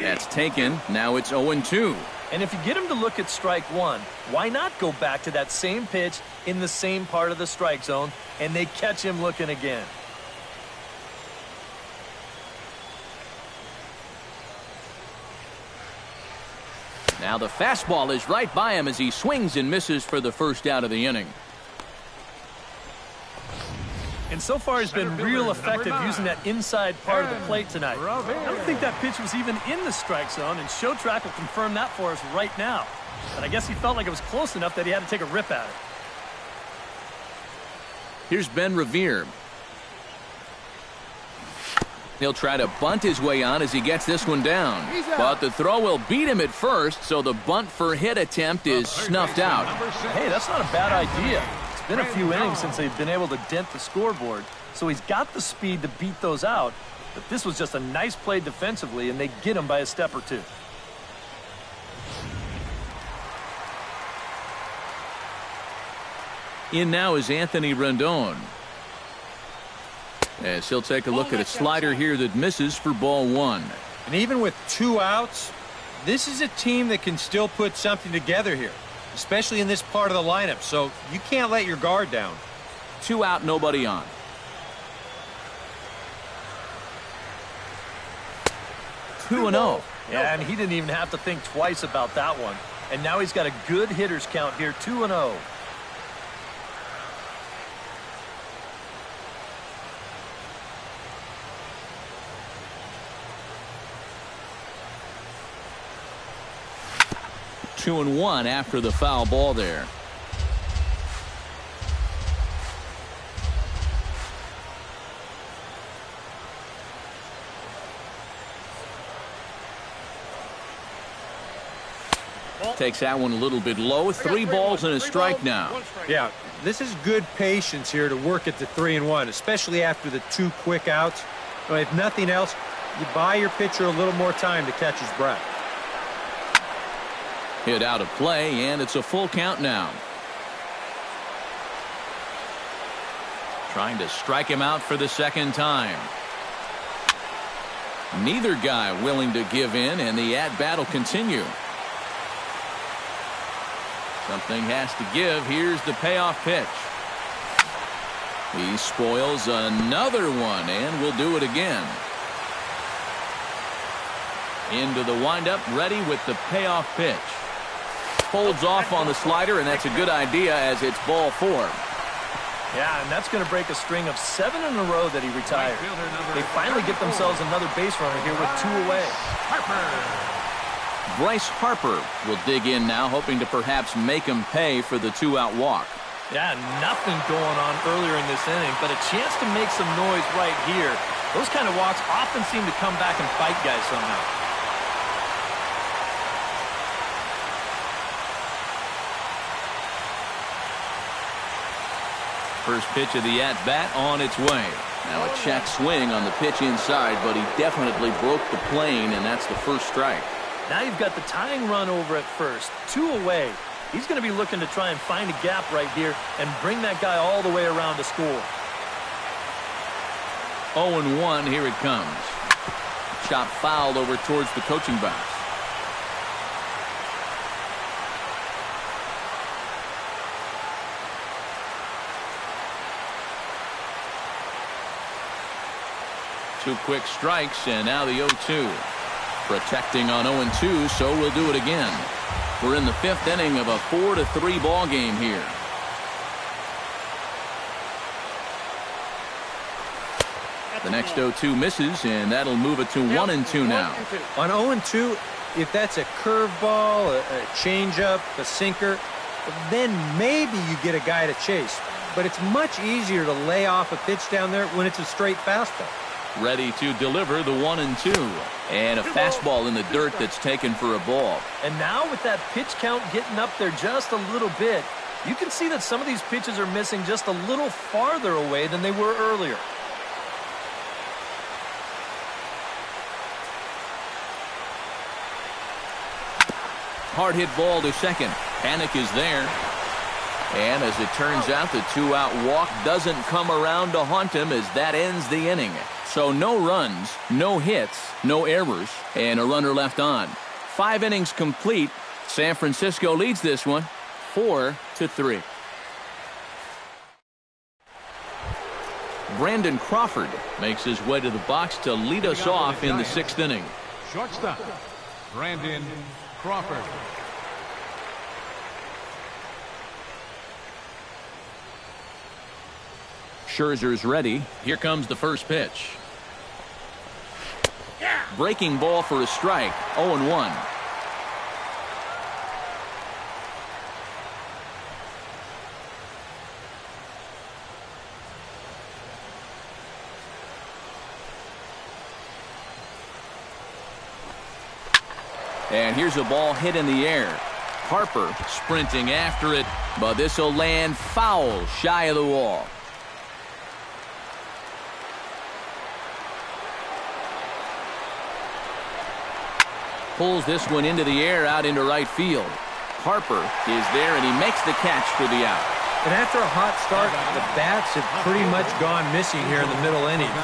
That's taken. Now it's 0-2. And if you get him to look at strike one, why not go back to that same pitch in the same part of the strike zone, and they catch him looking again. Now the fastball is right by him as he swings and misses for the first out of the inning. And so far he's been real effective using that inside part of the plate tonight. I don't think that pitch was even in the strike zone, and Show Track will confirm that for us right now. But I guess he felt like it was close enough that he had to take a rip at it. Here's Ben Revere. He'll try to bunt his way on as he gets this one down. But the throw will beat him at first, so the bunt for hit attempt is snuffed out. Hey, that's not a bad idea. It's been a few innings since they've been able to dent the scoreboard, so he's got the speed to beat those out. But this was just a nice play defensively, and they get him by a step or two. In now is Anthony Rendon. As he'll take a look at a slider here that misses for ball one. And even with 2 outs, this is a team that can still put something together here, especially in this part of the lineup. So you can't let your guard down. 2 out, nobody on. Two and 0. Yeah, and he didn't even have to think twice about that one. And now he's got a good hitters count here, 2-0. 2-1 after the foul ball there. Takes that one a little bit low. 3 balls and a strike now. Yeah, this is good patience here to work at the 3-1, especially after the 2 quick outs. But if nothing else, you buy your pitcher a little more time to catch his breath. Hit out of play, and it's a full count now. Trying to strike him out for the second time. Neither guy willing to give in, and the at-bat will continue. Something has to give. Here's the payoff pitch. He spoils another one, and will do it again. Into the windup, ready with the payoff pitch. Holds off on the slider, and that's a good idea as it's ball 4. Yeah, and that's going to break a string of 7 in a row that he retired. They finally get themselves another base runner here with 2 away. Bryce Harper will dig in now, hoping to perhaps make him pay for the 2-out walk. Yeah, nothing going on earlier in this inning, but a chance to make some noise right here. Those kind of walks often seem to come back and bite guys somehow. First pitch of the at-bat on its way. Now a check swing on the pitch inside, but he definitely broke the plane, and that's the first strike. Now you've got the tying run over at first. 2 away. He's going to be looking to try and find a gap right here and bring that guy all the way around to score. 0-1, here it comes. Chop fouled over towards the coaching box. Two quick strikes, and now the 0-2. Protecting on 0-2, so we'll do it again. We're in the 5th inning of a 4-3 ball game here. The next 0-2 misses, and that'll move it to 1-2 now. On 0-2, if that's a curveball, a changeup, a sinker, then maybe you get a guy to chase. But it's much easier to lay off a pitch down there when it's a straight fastball. ready to deliver the 1-2. And a fastball in the dirt that's taken for a ball. And now with that pitch count getting up there just a little bit, you can see that some of these pitches are missing just a little farther away than they were earlier. Hard hit ball to second. Panic is there. And as it turns out, the 2-out walk doesn't come around to haunt him as that ends the inning. So no runs, no hits, no errors, and a runner left on. 5 innings complete. San Francisco leads this one 4-3. Brandon Crawford makes his way to the box to lead us off in the 6th inning. Shortstop, Brandon Crawford. Scherzer's ready. Here comes the first pitch. Breaking ball for a strike. 0-1. And here's a ball hit in the air. Harper sprinting after it, but this will land foul shy of the wall. Pulls this one into the air out into right field. Harper is there, and he makes the catch for the out. And after a hot start, the bats have pretty much gone missing here in the middle innings.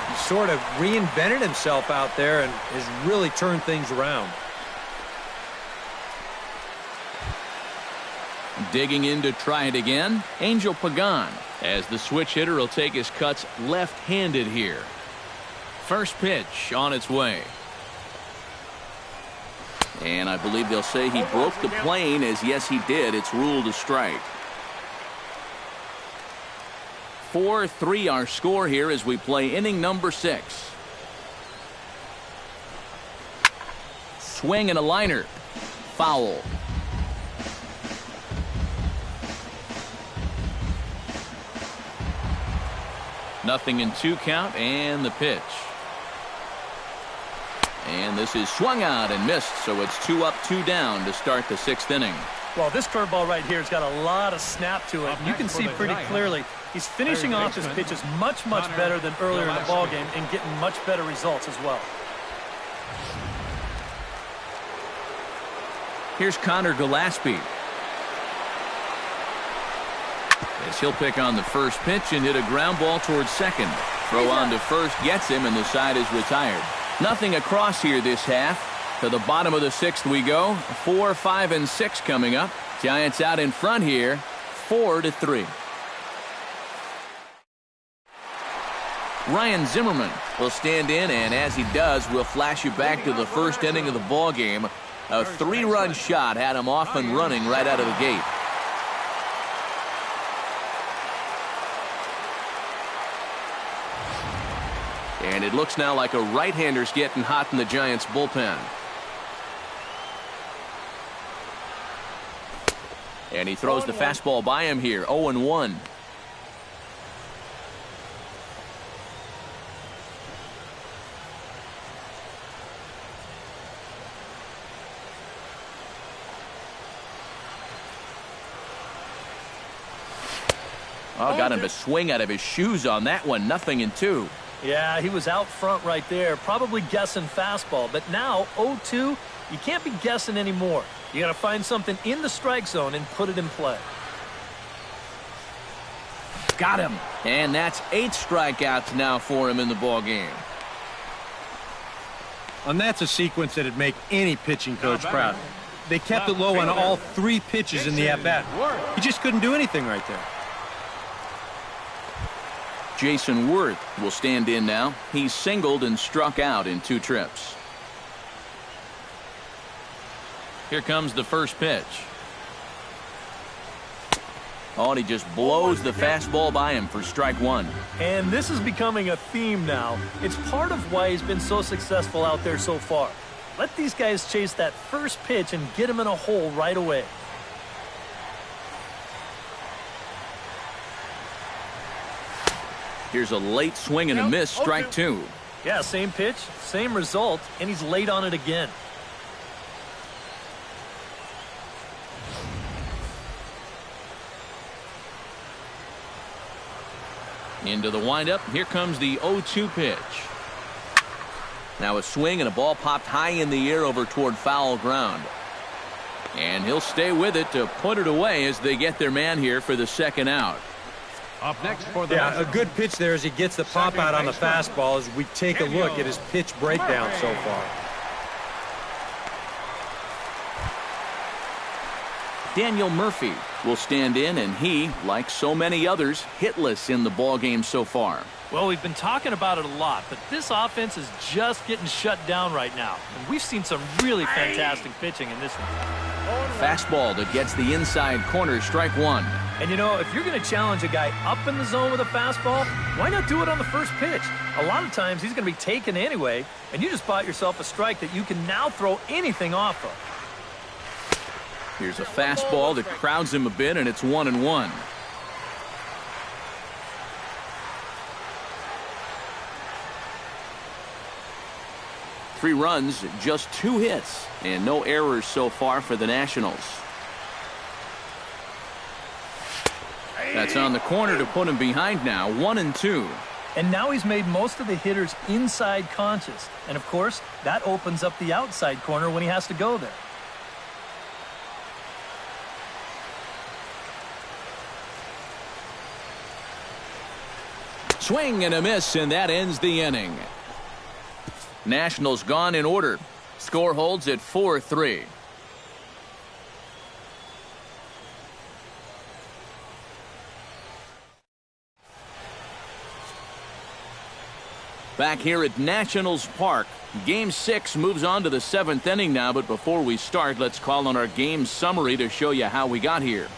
He sort of reinvented himself out there and has really turned things around. Digging in to try it again, Angel Pagan, as the switch hitter will take his cuts left-handed here. First pitch on its way. And I believe they'll say he broke the plane, as yes he did. It's ruled a strike. 4-3 our score here as we play inning number 6. Swing and a liner. Foul. Nothing in 2 count, and the pitch. And this is swung out and missed, so it's 2 up, 2 down to start the 6th inning. Well, this curveball right here has got a lot of snap to it. You can see pretty clearly he's finishing off his pitches much better than earlier in the ballgame and getting much better results as well. Here's Connor Gillespie. As he'll pick on the first pitch and hit a ground ball towards second. Throw on to first gets him, and the side is retired. Nothing across here this half. To the bottom of the 6th we go. 4, 5, and 6 coming up. Giants out in front here, 4-3. Ryan Zimmerman will stand in, and as he does, we'll flash you back to the first inning of the ball game. A 3-run shot had him off and running right out of the gate. And it looks now like a right-hander's getting hot in the Giants' bullpen. And he throws the fastball by him here, 0-1. Oh, got him to swing out of his shoes on that one. 0-2. Yeah, he was out front right there, probably guessing fastball. But now, 0-2, you can't be guessing anymore. You got to find something in the strike zone and put it in play. Got him. And that's 8 strikeouts now for him in the ball game. And that's a sequence that'd make any pitching coach proud. They kept it low on all 3 pitches in the at-bat. He just couldn't do anything right there. Jason Worth will stand in now. He's singled and struck out in 2 trips. Here comes the first pitch. Oh, and he just blows the fastball by him for strike 1. And this is becoming a theme now. It's part of why he's been so successful out there so far. Let these guys chase that first pitch and get him in a hole right away. Here's a late swing and a miss, strike 2. Yeah, same pitch, same result, and he's late on it again. Into the windup. Here comes the 0-2 pitch. Now a swing and a ball popped high in the air over toward foul ground. And he'll stay with it to put it away as they get their man here for the second out. Up next for the Yeah, a good pitch there as he gets the pop out on the fastball as we take a look at his pitch breakdown so far. Daniel Murphy will stand in, and he, like so many others, hitless in the ballgame so far. Well, we've been talking about it a lot, but this offense is just getting shut down right now. And we've seen some really fantastic pitching in this one. Fastball that gets the inside corner, strike one. And you know, if you're going to challenge a guy up in the zone with a fastball, why not do it on the first pitch? A lot of times he's going to be taken anyway, and you just bought yourself a strike that you can now throw anything off of. Here's a fastball that crowds him a bit, and it's 1-1. Three runs, just 2 hits, and no errors so far for the Nationals. That's on the corner to put him behind now, 1-2. And now he's made most of the hitters inside conscious. And of course, that opens up the outside corner when he has to go there. Swing and a miss, and that ends the inning. Nationals gone in order. Score holds at 4-3. Back here at Nationals Park, Game 6 moves on to the 7th inning now, but before we start, let's call on our game summary to show you how we got here.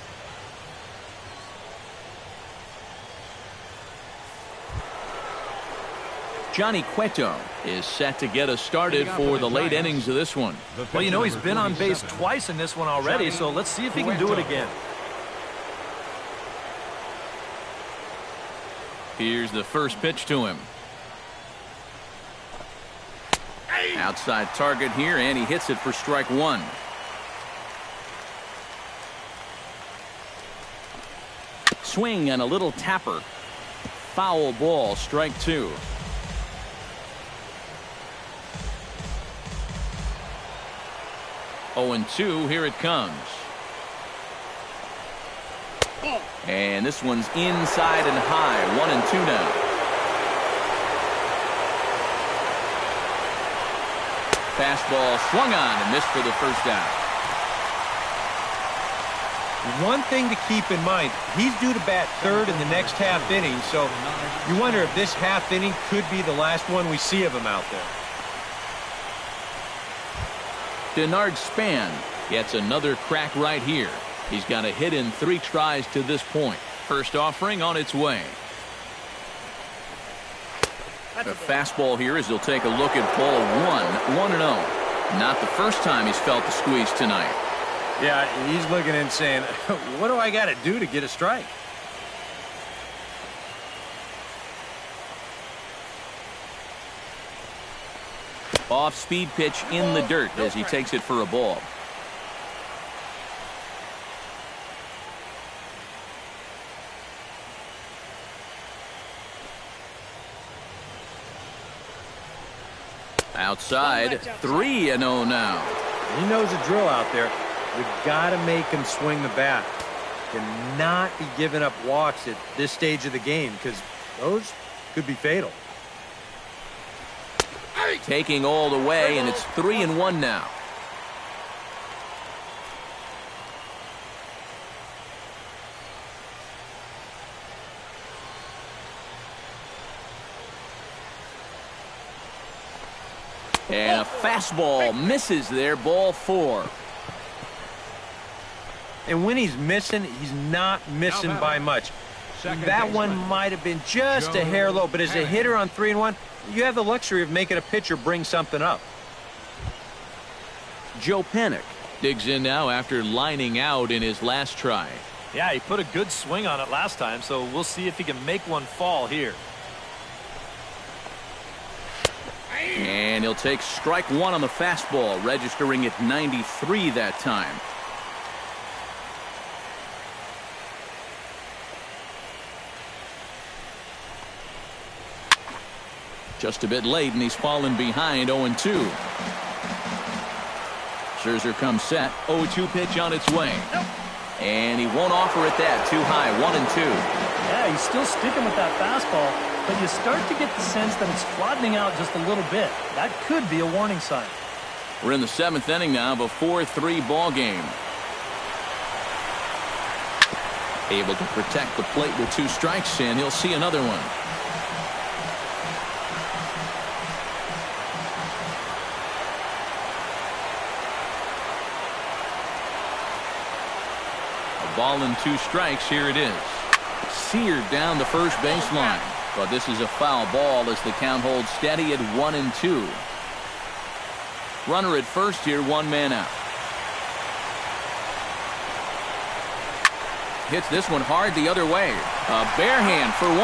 Johnny Cueto is set to get us started for the late innings of this one. Well, you know, he's been on base twice in this one already, so let's see if he can do it again. Here's the first pitch to him. Outside target here, and he hits it for strike one. Swing and a little tapper. Foul ball, strike two. Oh, and 2, here it comes. And this one's inside and high, 1-2 now. Fastball swung on and missed for the first out. One thing to keep in mind, he's due to bat third in the next half inning, so you wonder if this half inning could be the last one we see of him out there. Denard Span gets another crack right here. He's got a hit in 3 tries to this point. First offering on its way. A fastball here as he'll take a look at ball 1, 1-0. Not the first time he's felt the squeeze tonight. Yeah, he's looking and saying, what do I got to do to get a strike? Off-speed pitch in the dirt as he takes it for a ball. Outside, 3-0 now. He knows the drill out there. We've got to make him swing the bat. Cannot be giving up walks at this stage of the game because those could be fatal. Taking all the way, and it's 3-1 now. And a fastball misses there, ball 4. And when he's missing, he's not missing by much. That one might have been just a hair low, but as a hitter on 3-1, you have the luxury of making a pitcher bring something up. Joe Panik digs in now after lining out in his last try. Yeah, he put a good swing on it last time, so we'll see if he can make one fall here. And he'll take strike one on the fastball, registering at 93 that time. Just a bit late, and he's fallen behind 0-2. Scherzer comes set. 0-2 pitch on its way. And he won't offer it that. Too high. 1-2. Yeah, he's still sticking with that fastball, but you start to get the sense that it's flattening out just a little bit. That could be a warning sign. We're in the 7th inning now of a 4-3 ball game. Able to protect the plate with 2 strikes, and he'll see another one. Ball and 2 strikes. Here it is. Seared down the first baseline. But this is a foul ball as the count holds steady at 1-2. Runner at first here, 1 man out. Hits this one hard the other way. A bare hand for 1.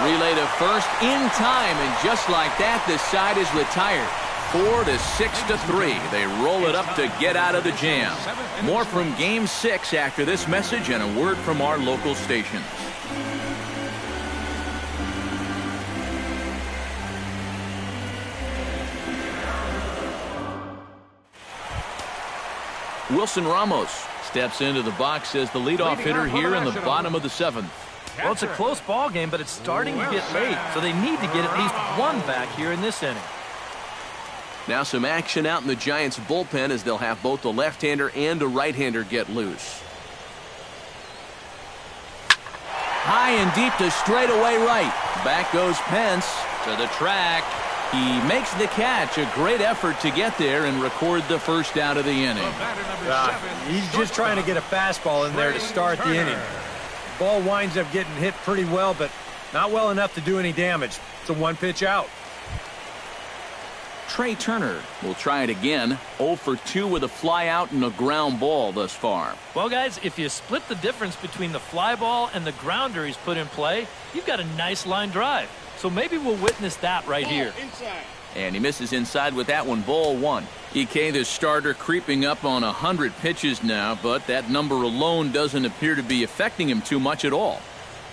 Relay to first in time, and just like that, the side is retired. 4-6-3. They roll it up to get out of the jam. More from Game 6 after this message and a word from our local stations. Wilson Ramos steps into the box as the leadoff hitter here in the bottom of the 7th. Well, it's a close ball game, but it's starting to get late, so they need to get at least 1 back here in this inning. Now some action out in the Giants bullpen as they'll have both the left-hander and a right-hander get loose. High and deep to straightaway right. Back goes Pence to the track. He makes the catch. A great effort to get there and record the first out of the inning. He's just trying to get a fastball in there to start the inning. Ball winds up getting hit pretty well, but not well enough to do any damage. It's a 1-pitch out. Trey Turner will try it again. 0 for 2 with a fly out and a ground ball thus far. Well, guys, if you split the difference between the fly ball and the grounder he's put in play, you've got a nice line drive. So maybe we'll witness that right here. And he misses inside with that one. Ball 1. EK, the starter, creeping up on 100 pitches now, but that number alone doesn't appear to be affecting him too much at all.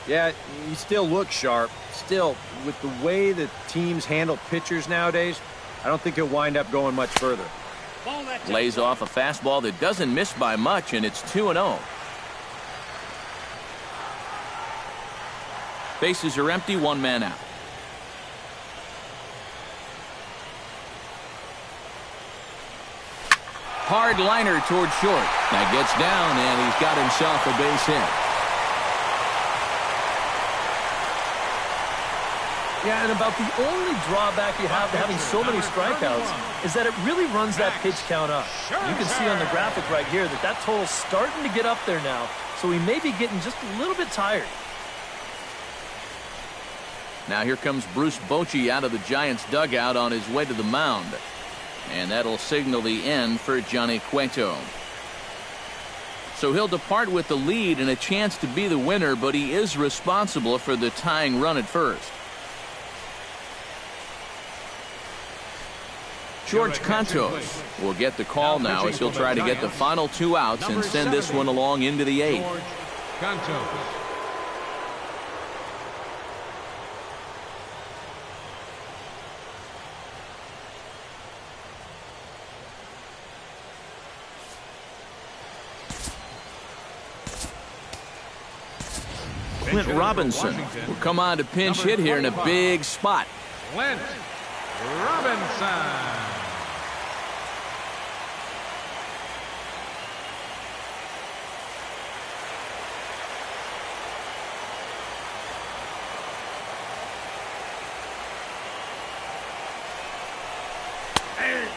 Yeah, he still looks sharp. Still, with the way that teams handle pitchers nowadays, I don't think he'll wind up going much further. Lays off a fastball that doesn't miss by much, and it's 2-0. Bases are empty, 1 man out. Hard liner toward short. That gets down, and he's got himself a base hit. Yeah, and about the only drawback you have to having so many strikeouts is that it really runs that pitch count up. You can see on the graphic right here that that total's starting to get up there now, so he may be getting just a little bit tired. Now here comes Bruce Bochy out of the Giants dugout on his way to the mound. And that'll signal the end for Johnny Cueto. So he'll depart with the lead and a chance to be the winner, but he is responsible for the tying run at first. George Cantos will get the call now as he'll try to get the final 2 outs and send this one along into the 8th. George Cantos. Clint Robinson will come on to pinch hit here in a big spot. Clint Robinson.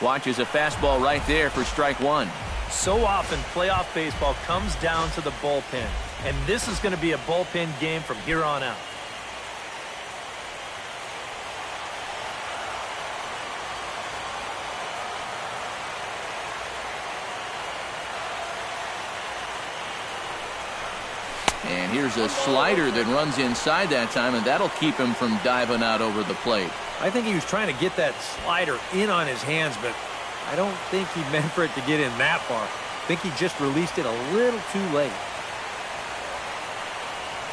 Watches a fastball right there for strike 1. So often playoff baseball comes down to the bullpen, and this is going to be a bullpen game from here on out. And here's a slider that runs inside that time, and that'll keep him from diving out over the plate. I think he was trying to get that slider in on his hands, but I don't think he meant for it to get in that far. I think he just released it a little too late.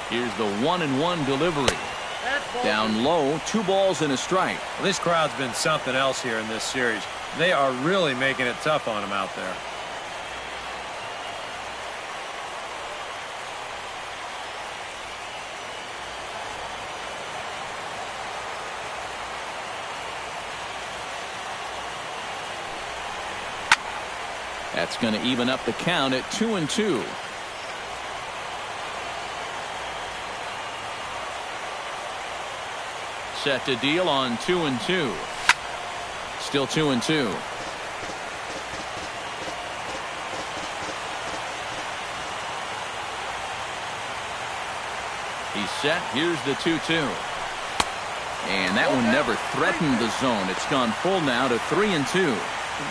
Here's the 1-1 delivery. Down low, 2 balls and a strike. Well, this crowd's been something else here in this series. They are really making it tough on him out there. That's going to even up the count at 2-2. Set to deal on 2-2. Still 2-2. He's set. Here's the 2-2. And that one never threatened the zone. It's gone full now to 3-2.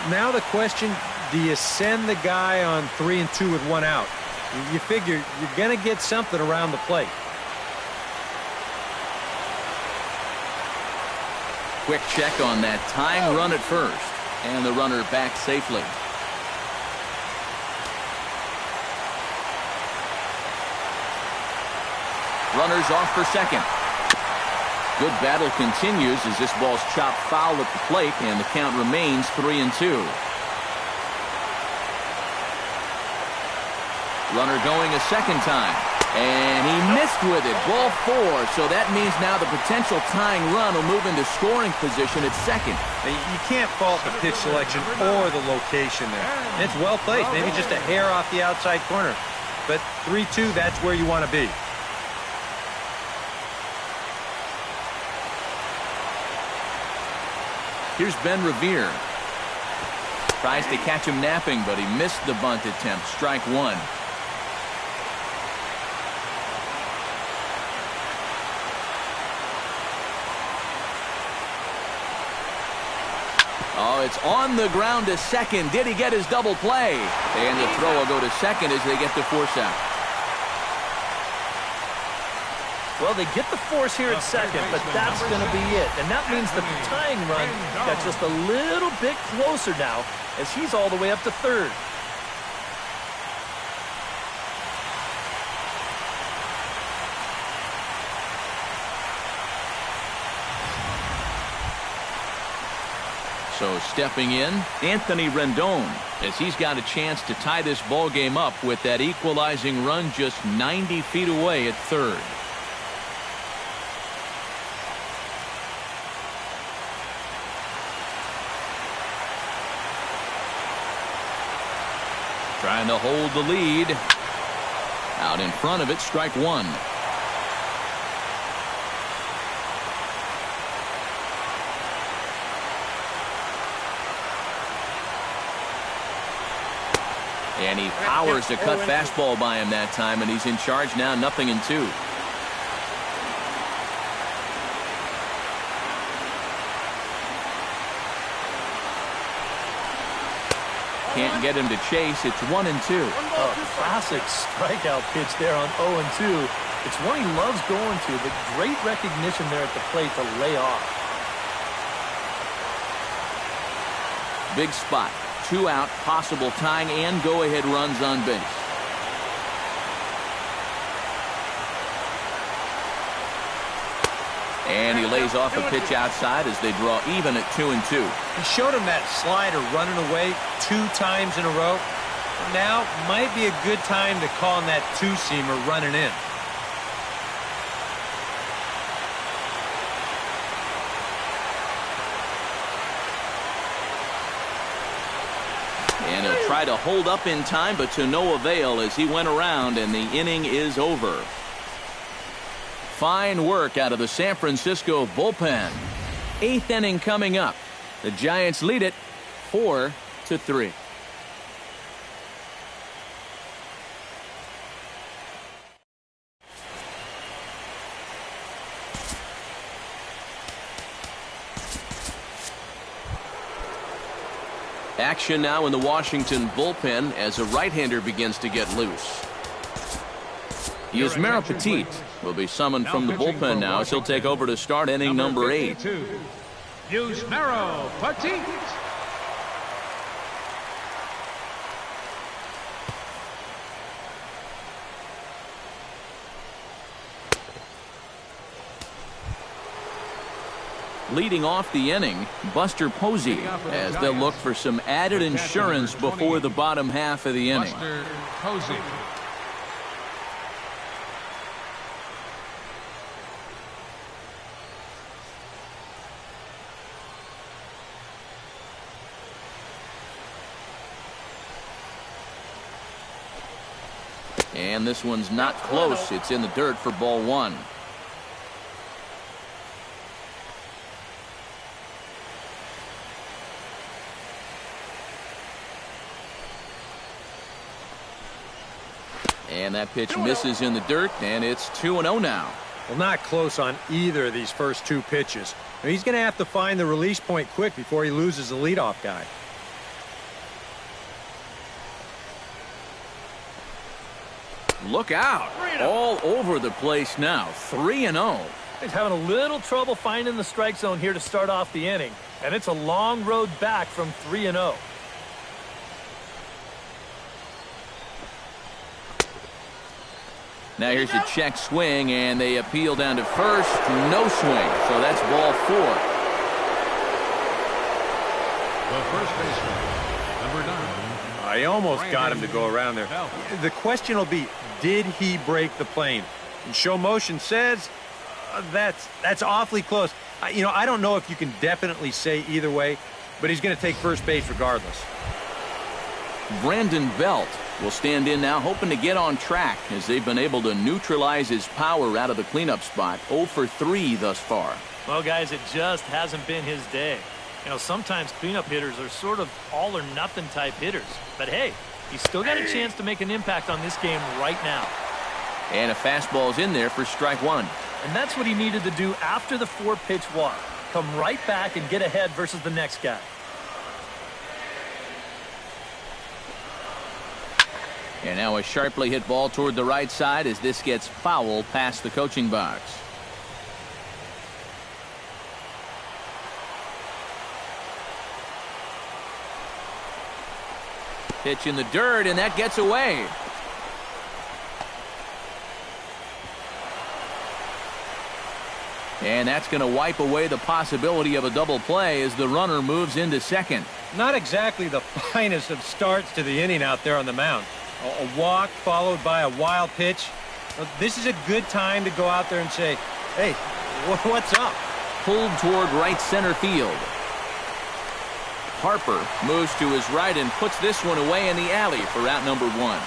Now the question, do you send the guy on 3-2 with 1 out? You figure you're going to get something around the plate. Quick check on that tying run at first. And the runner back safely. Runners off for second. Good battle continues as this ball's chopped foul at the plate, and the count remains 3-2. Runner going a second time. And he missed with it. Ball 4. So that means now the potential tying run will move into scoring position at second. You can't fault the pitch selection or the location there. It's well placed. Maybe just a hair off the outside corner. But 3-2, that's where you want to be. Here's Ben Revere. Tries to catch him napping, but he missed the bunt attempt. Strike 1. Oh, it's on the ground to second. Did he get his double play? And the throw will go to second as they get the force out. Well, they get the force here at second, but that's going to be it. And that means the tying run got just a little bit closer now as he's all the way up to third. So stepping in, Anthony Rendon, as he's got a chance to tie this ball game up with that equalizing run just 90 feet away at third. Trying to hold the lead. Out in front of it, strike 1. And he powers a cut fastball by him that time, and he's in charge now, 0-2. Can't get him to chase. It's 1-2. Oh, classic strikeout pitch there on 0-2. It's one he loves going to, but great recognition there at the plate to lay off. Big spot. 2 out, possible tying and go-ahead runs on base. And he lays off a pitch outside as they draw even at 2-2. He showed him that slider running away 2 times in a row. Now might be a good time to call him that 2-seamer running in. And he'll try to hold up in time, but to no avail as he went around, and the inning is over. Fine work out of the San Francisco bullpen. 8th inning coming up. The Giants lead it 4-3. Action now in the Washington bullpen as a right-hander begins to get loose. Yusmeiro Petit will be summoned from the bullpen now as he'll take over to start inning number 8. Yusmero Petit. Leading off the inning, Buster Posey, as they'll look for some added insurance before the bottom half of the inning. Buster Posey. And this one's not close. It's in the dirt for ball one. And that pitch misses in the dirt, and it's 2-0 now. Well, not close on either of these first two pitches. Now, he's going to have to find the release point quick before he loses the leadoff guy. Look out. All over the place now. 3-0. He's having a little trouble finding the strike zone here to start off the inning. And it's a long road back from 3-0. Now here's a check swing, and they appeal down to first. No swing, so that's ball four. The first baseman, number 9. I almost got him to go around there. The question will be, did he break the plane? And show motion says that's awfully close. I don't know if you can definitely say either way, but he's going to take first base regardless. Brandon Belt will stand in now, hoping to get on track as they've been able to neutralize his power out of the cleanup spot. 0 for 3 thus far. Well, guys, it just hasn't been his day. Sometimes cleanup hitters are sort of all or nothing type hitters. But hey, he's still got a chance to make an impact on this game right now. And a fastball's in there for strike one. And that's what he needed to do after the 4-pitch walk. Come right back and get ahead versus the next guy. And now a sharply hit ball toward the right side as this gets foul past the coaching box. Pitch in the dirt, and that gets away. And that's going to wipe away the possibility of a double play as the runner moves into second. Not exactly the finest of starts to the inning out there on the mound. A walk followed by a wild pitch. This is a good time to go out there and say, hey, what's up? Pulled toward right center field. Harper moves to his right and puts this one away in the alley for out number one.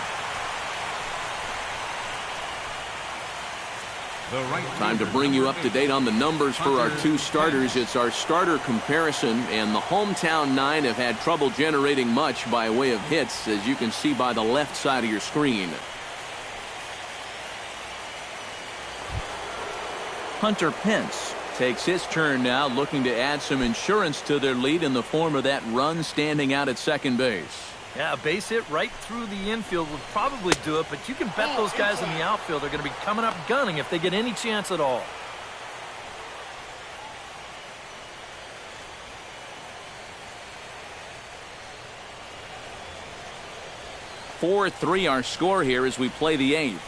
Time to bring you up to date on the numbers for our two starters. It's our starter comparison, and the hometown 9 have had trouble generating much by way of hits, as you can see by the left side of your screen. Hunter Pence takes his turn now, looking to add some insurance to their lead in the form of that run standing out at second base. Yeah, a base hit right through the infield would probably do it, but you can bet those guys in the outfield are going to be coming up gunning if they get any chance at all. (4-3) our score here as we play the 8th.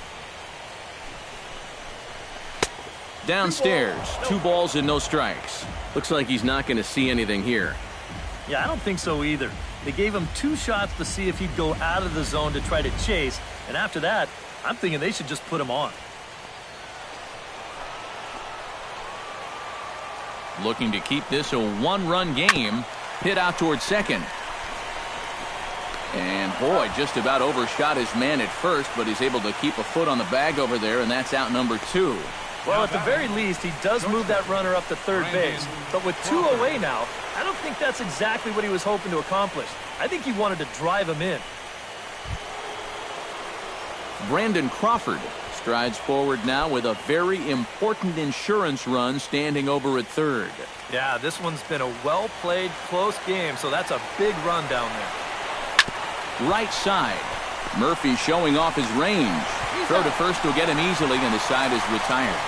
Downstairs, 2 balls and no strikes. Looks like he's not going to see anything here. Yeah, I don't think so either. They gave him 2 shots to see if he'd go out of the zone to try to chase, and after that, I'm thinking they should just put him on. Looking to keep this a 1-run game. Hit out towards second. And boy, just about overshot his man at first, but he's able to keep a foot on the bag over there, and that's out number 2. Well, at the very least, he does move that runner up to third base. But with 2 away now, I don't think that's exactly what he was hoping to accomplish. I think he wanted to drive him in. Brandon Crawford strides forward now with a very important insurance run standing over at third. Yeah, this one's been a well-played, close game, so that's a big run down there. Right side. Murphy showing off his range. Throw to first will get him easily, and the side is retired.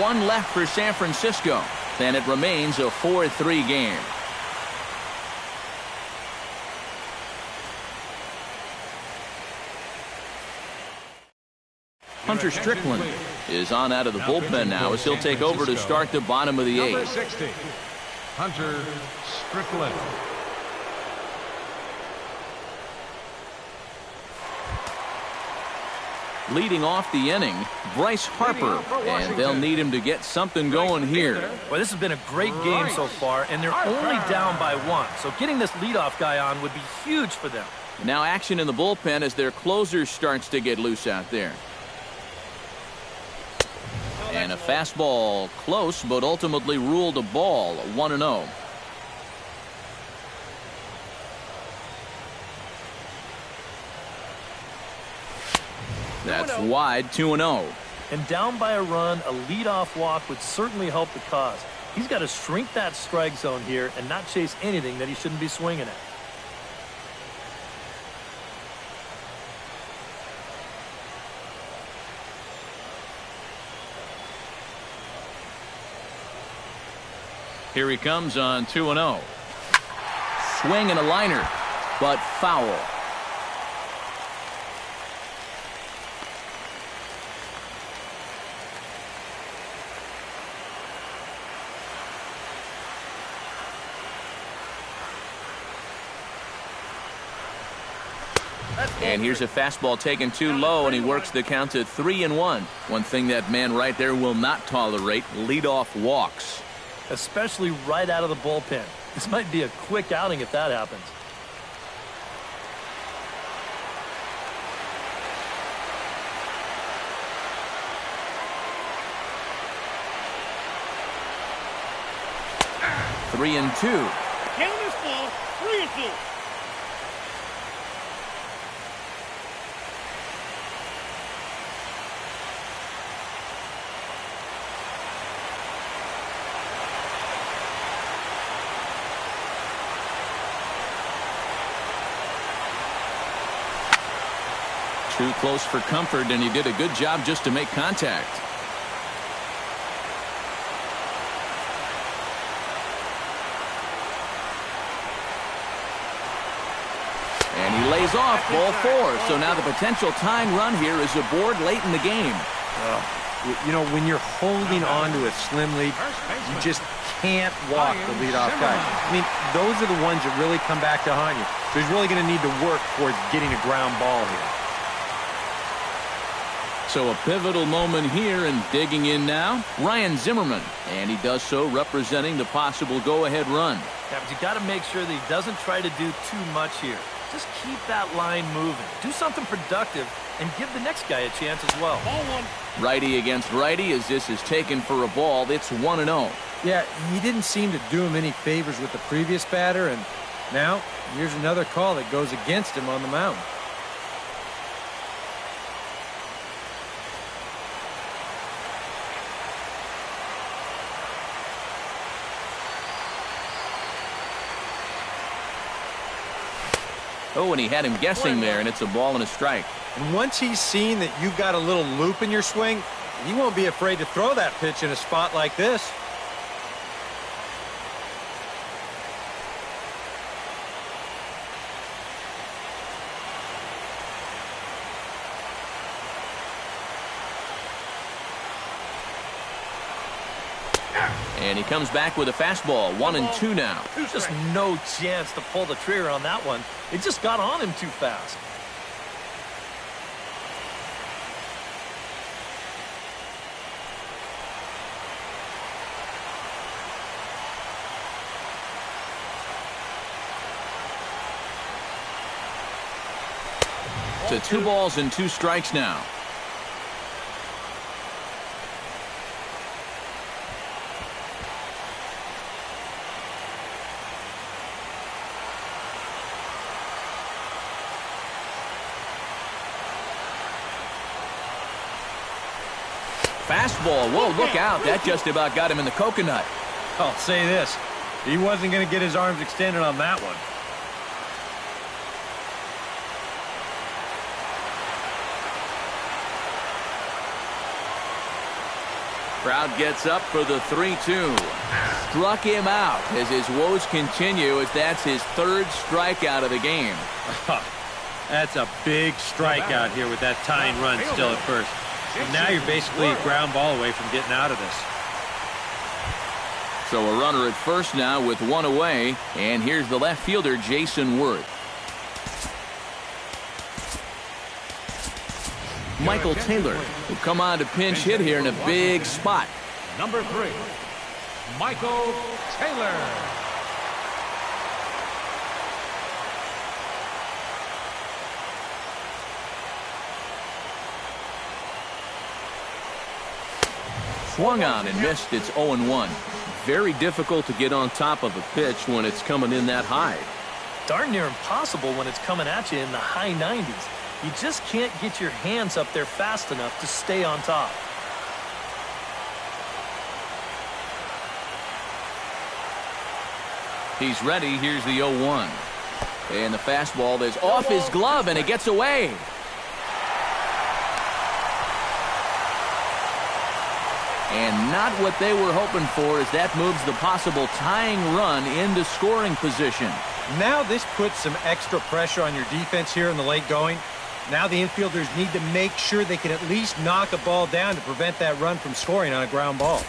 1 left for San Francisco. and it remains a 4-3 game. Hunter Strickland is on out of the bullpen now as he'll take over to start the bottom of the Number 8th. 60, Hunter Strickland. Leading off the inning, BRYCE HARPER, and they'll need him to get something going here. Well, this has been a great game so far, and they're only down by 1. So getting this leadoff guy on would be huge for them. Now action in the bullpen as their closer starts to get loose out there. And a fastball close, but ultimately ruled a ball, 1-0. That's wide, 2-0. And down by a run, a leadoff walk would certainly help the cause. He's got to shrink that strike zone here and not chase anything that he shouldn't be swinging at. Here he comes on 2-0. Swing and a liner, but foul. And here's a fastball taken too low, and he works the count to 3-1. One thing that man right there will not tolerate, leadoff walks. Especially right out of the bullpen. This might be a quick outing if that happens. Three and two. Count is full, 3-2. Too close for comfort, and he did a good job just to make contact. And he lays off ball 4. So now the potential tying run here is aboard late in the game. You know, when you're holding on to a slim lead, you just can't walk the leadoff guy. I mean, those are the ones that really come back to haunt you. So he's really going to need to work towards getting a ground ball here. So a pivotal moment here, and digging in now, Ryan Zimmerman. And he does so representing the possible go-ahead run. Yeah, but you got to make sure that he doesn't try to do too much here. Just keep that line moving. Do something productive and give the next guy a chance as well. Ball 1. Righty against righty as this is taken for a ball. It's 1-0. Yeah, he didn't seem to do him any favors with the previous batter, and now here's another call that goes against him on the mound. Oh, and he had him guessing there, and it's a ball and a strike. And once he's seen that you've got a little loop in your swing, he won't be afraid to throw that pitch in a spot like this. And he comes back with a fastball, 1-2 now. There's just no chance to pull the trigger on that one. It just got on him too fast. To 2 balls and 2 strikes now. Fastball. Whoa, look out. That just about got him in the coconut. I'll say this. He wasn't going to get his arms extended on that one. Crowd gets up for the 3-2. Struck him out as his woes continue, as that's his third strikeout of the game. That's a big strikeout here with that tying run still at first. And now you're basically a ground ball away from getting out of this. So a runner at first now with one away, and here's the left fielder, Jason Worth. Michael Taylor will come on to pinch hit here in a big spot. Number 3, Michael Taylor. Swung on and missed. It's 0-1. Very difficult to get on top of a pitch when it's coming in that high. Darn near impossible when it's coming at you in the high 90s. You just can't get your hands up there fast enough to stay on top. He's ready. Here's the 0-1. And the fastball is off his glove, and it gets away. And not what they were hoping for, as that moves the possible tying run into scoring position. Now this puts some extra pressure on your defense here in the late going. Now the infielders need to make sure they can at least knock a ball down to prevent that run from scoring on a ground ball.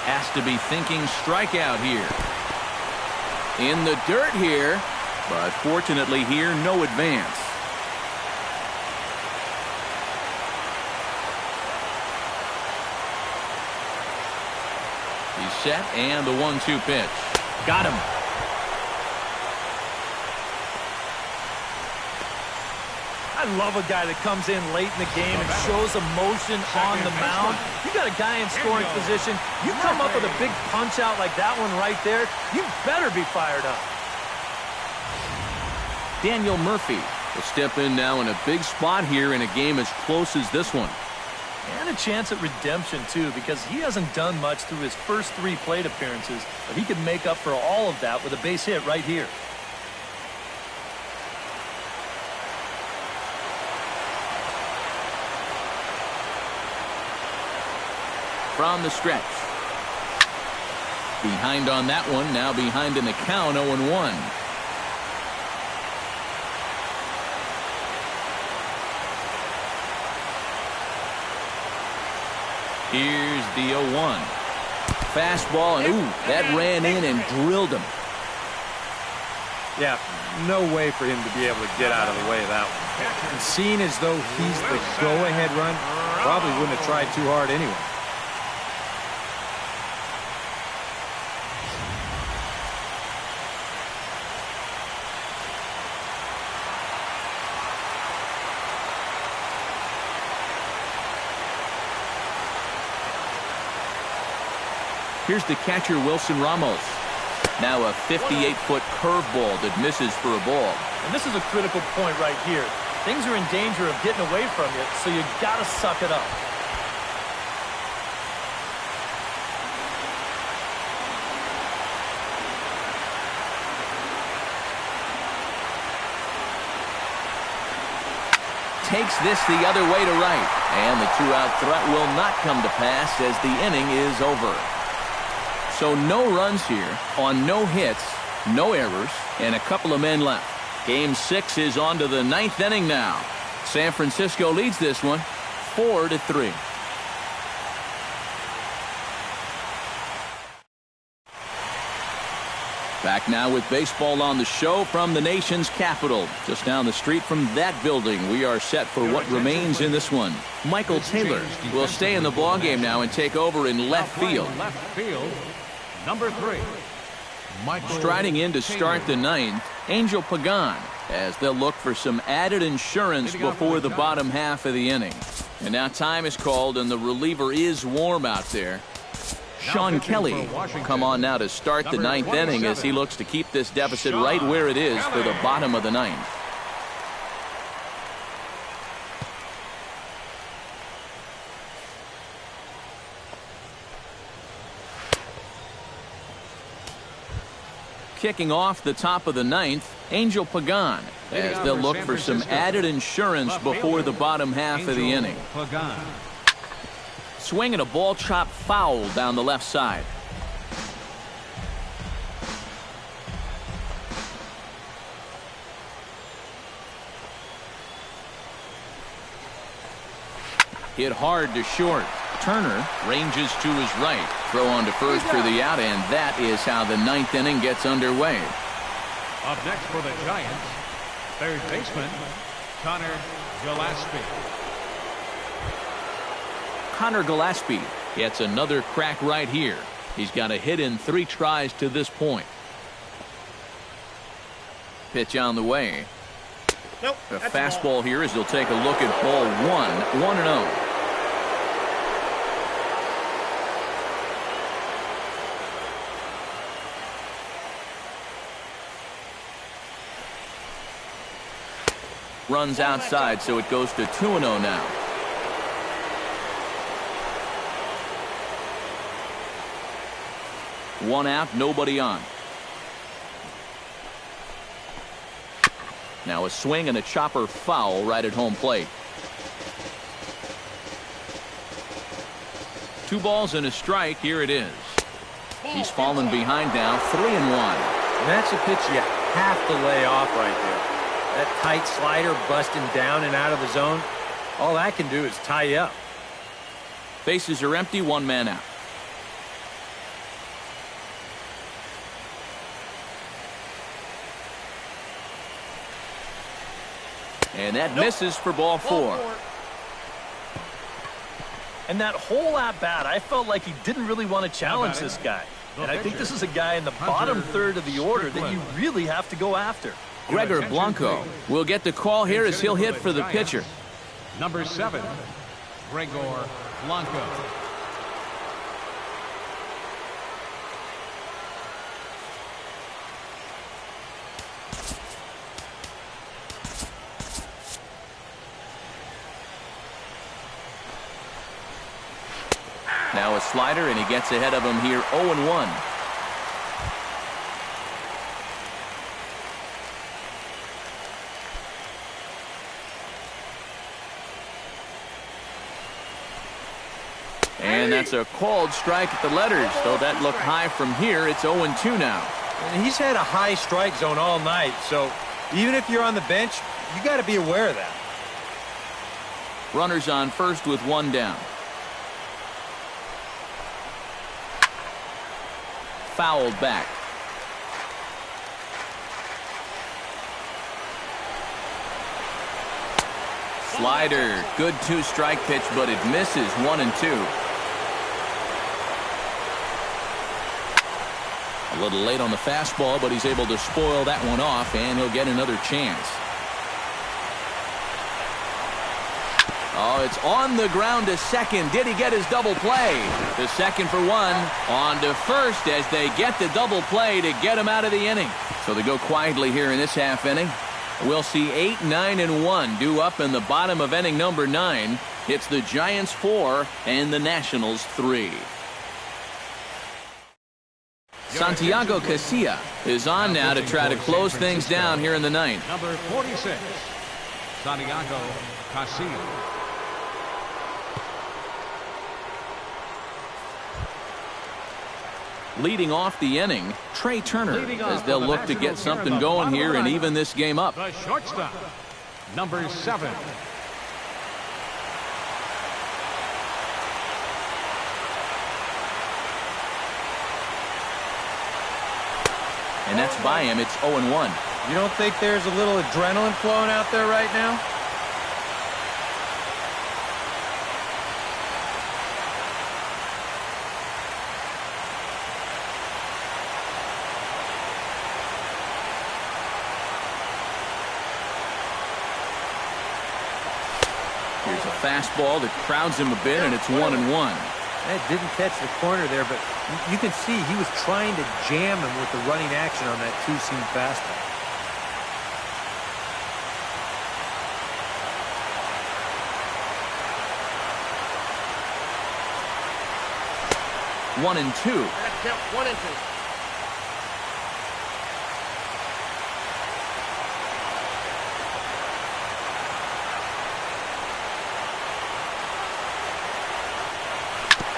Has to be thinking strikeout here. In the dirt here, but fortunately here, no advance. He's set, and the 1-2 pitch. Got him. I love a guy that comes in late in the game and shows emotion on the mound. You got a guy in scoring position. You come up with a big punch out like that one right there, you better be fired up. Daniel Murphy will step in now in a big spot here in a game as close as this one. And a chance at redemption, too, because he hasn't done much through his first 3 plate appearances, but he can make up for all of that with a base hit right here. From the stretch. Behind on that one, now behind in the count, 0-1. Here's the 0-1. Fastball, and ooh, that ran in and drilled him. Yeah, no way for him to be able to get out of the way of that one. And seeing as though he's the go-ahead run, probably wouldn't have tried too hard anyway. Here's the catcher, Wilson Ramos. Now a 58-foot curveball that misses for a ball. And this is a critical point right here. Things are in danger of getting away from you, so you got to suck it up. Takes this the other way to right. And the 2-out threat will not come to pass as the inning is over. So no runs here on no hits, no errors, and a couple of men left. Game 6 is on to the 9th inning now. San Francisco leads this one 4-3. Back now with baseball on the show from the nation's capital. Just down the street from that building, we are set for what remains in this one. Michael Taylor will stay in the ballgame now and take over in left field. Number 3, Michael Striding in to start the 9th, Angel Pagan, as they'll look for some added insurance before the bottom half of the inning. And now time is called, and the reliever is warm out there. Sean Kelly will come on now to start the 9th inning as he looks to keep this deficit right where it is for the bottom of the 9th. Kicking off the top of the ninth, Angel Pagan, as they'll look for some added insurance before the bottom half of the inning. Swinging a ball chopped foul down the left side. Hit hard to short. Turner ranges to his right. Throw on to first for the out, and that is how the ninth inning gets underway. Up next for the Giants, third baseman, Connor Gillespie. Connor Gillespie gets another crack right here. He's got a hit in 3 tries to this point. Pitch on the way. Nope. A fastball here as they'll take a look at ball 1, 1-0. Runs outside, so it goes to 2-0 now. One out, nobody on. Now a swing and a chopper foul right at home plate. 2 balls and a strike. Here it is. He's fallen behind now, 3-1. And that's a pitch you have to lay off right there. That tight slider busting down and out of the zone, all that can do is tie you up. Bases are empty, 1 man out. And that misses for ball 4. And that whole at-bat, I felt like he didn't really want to challenge this guy. And I think this is a guy in the bottom third of the order that you really have to go after. Gregor Blanco will get the call here as he'll hit for the pitcher. Number 7, Gregor Blanco. Now a slider, and he gets ahead of him here, 0-1. And that's a called strike at the letters. Though that looked high from here, it's 0-2 now. And he's had a high strike zone all night, so even if you're on the bench, you got to be aware of that. Runners on first with 1 down. Fouled back. Slider, good 2-strike pitch, but it misses. 1-2. A little late on the fastball, but he's able to spoil that one off, and he'll get another chance. Oh, it's on the ground to second. Did he get his double play? To second for 1. On to first as they get the double play to get him out of the inning. So they go quietly here in this half inning. We'll see 8, 9, and 1 due up in the bottom of inning number 9. It's the Giants 4 and the Nationals 3. Santiago Casilla is on now to try to close things down here in the 9th. Number 46, Santiago Casilla. Leading off the inning, Trey Turner, as they'll look to get something going here and even this game up. The shortstop, number 7. And that's by him. It's 0-1. You don't think there's a little adrenaline flowing out there right now? Here's a fastball that crowds him a bit, and it's 1-1. That didn't catch the corner there, but you can see he was trying to jam him with the running action on that 2-seam fastball. One and two.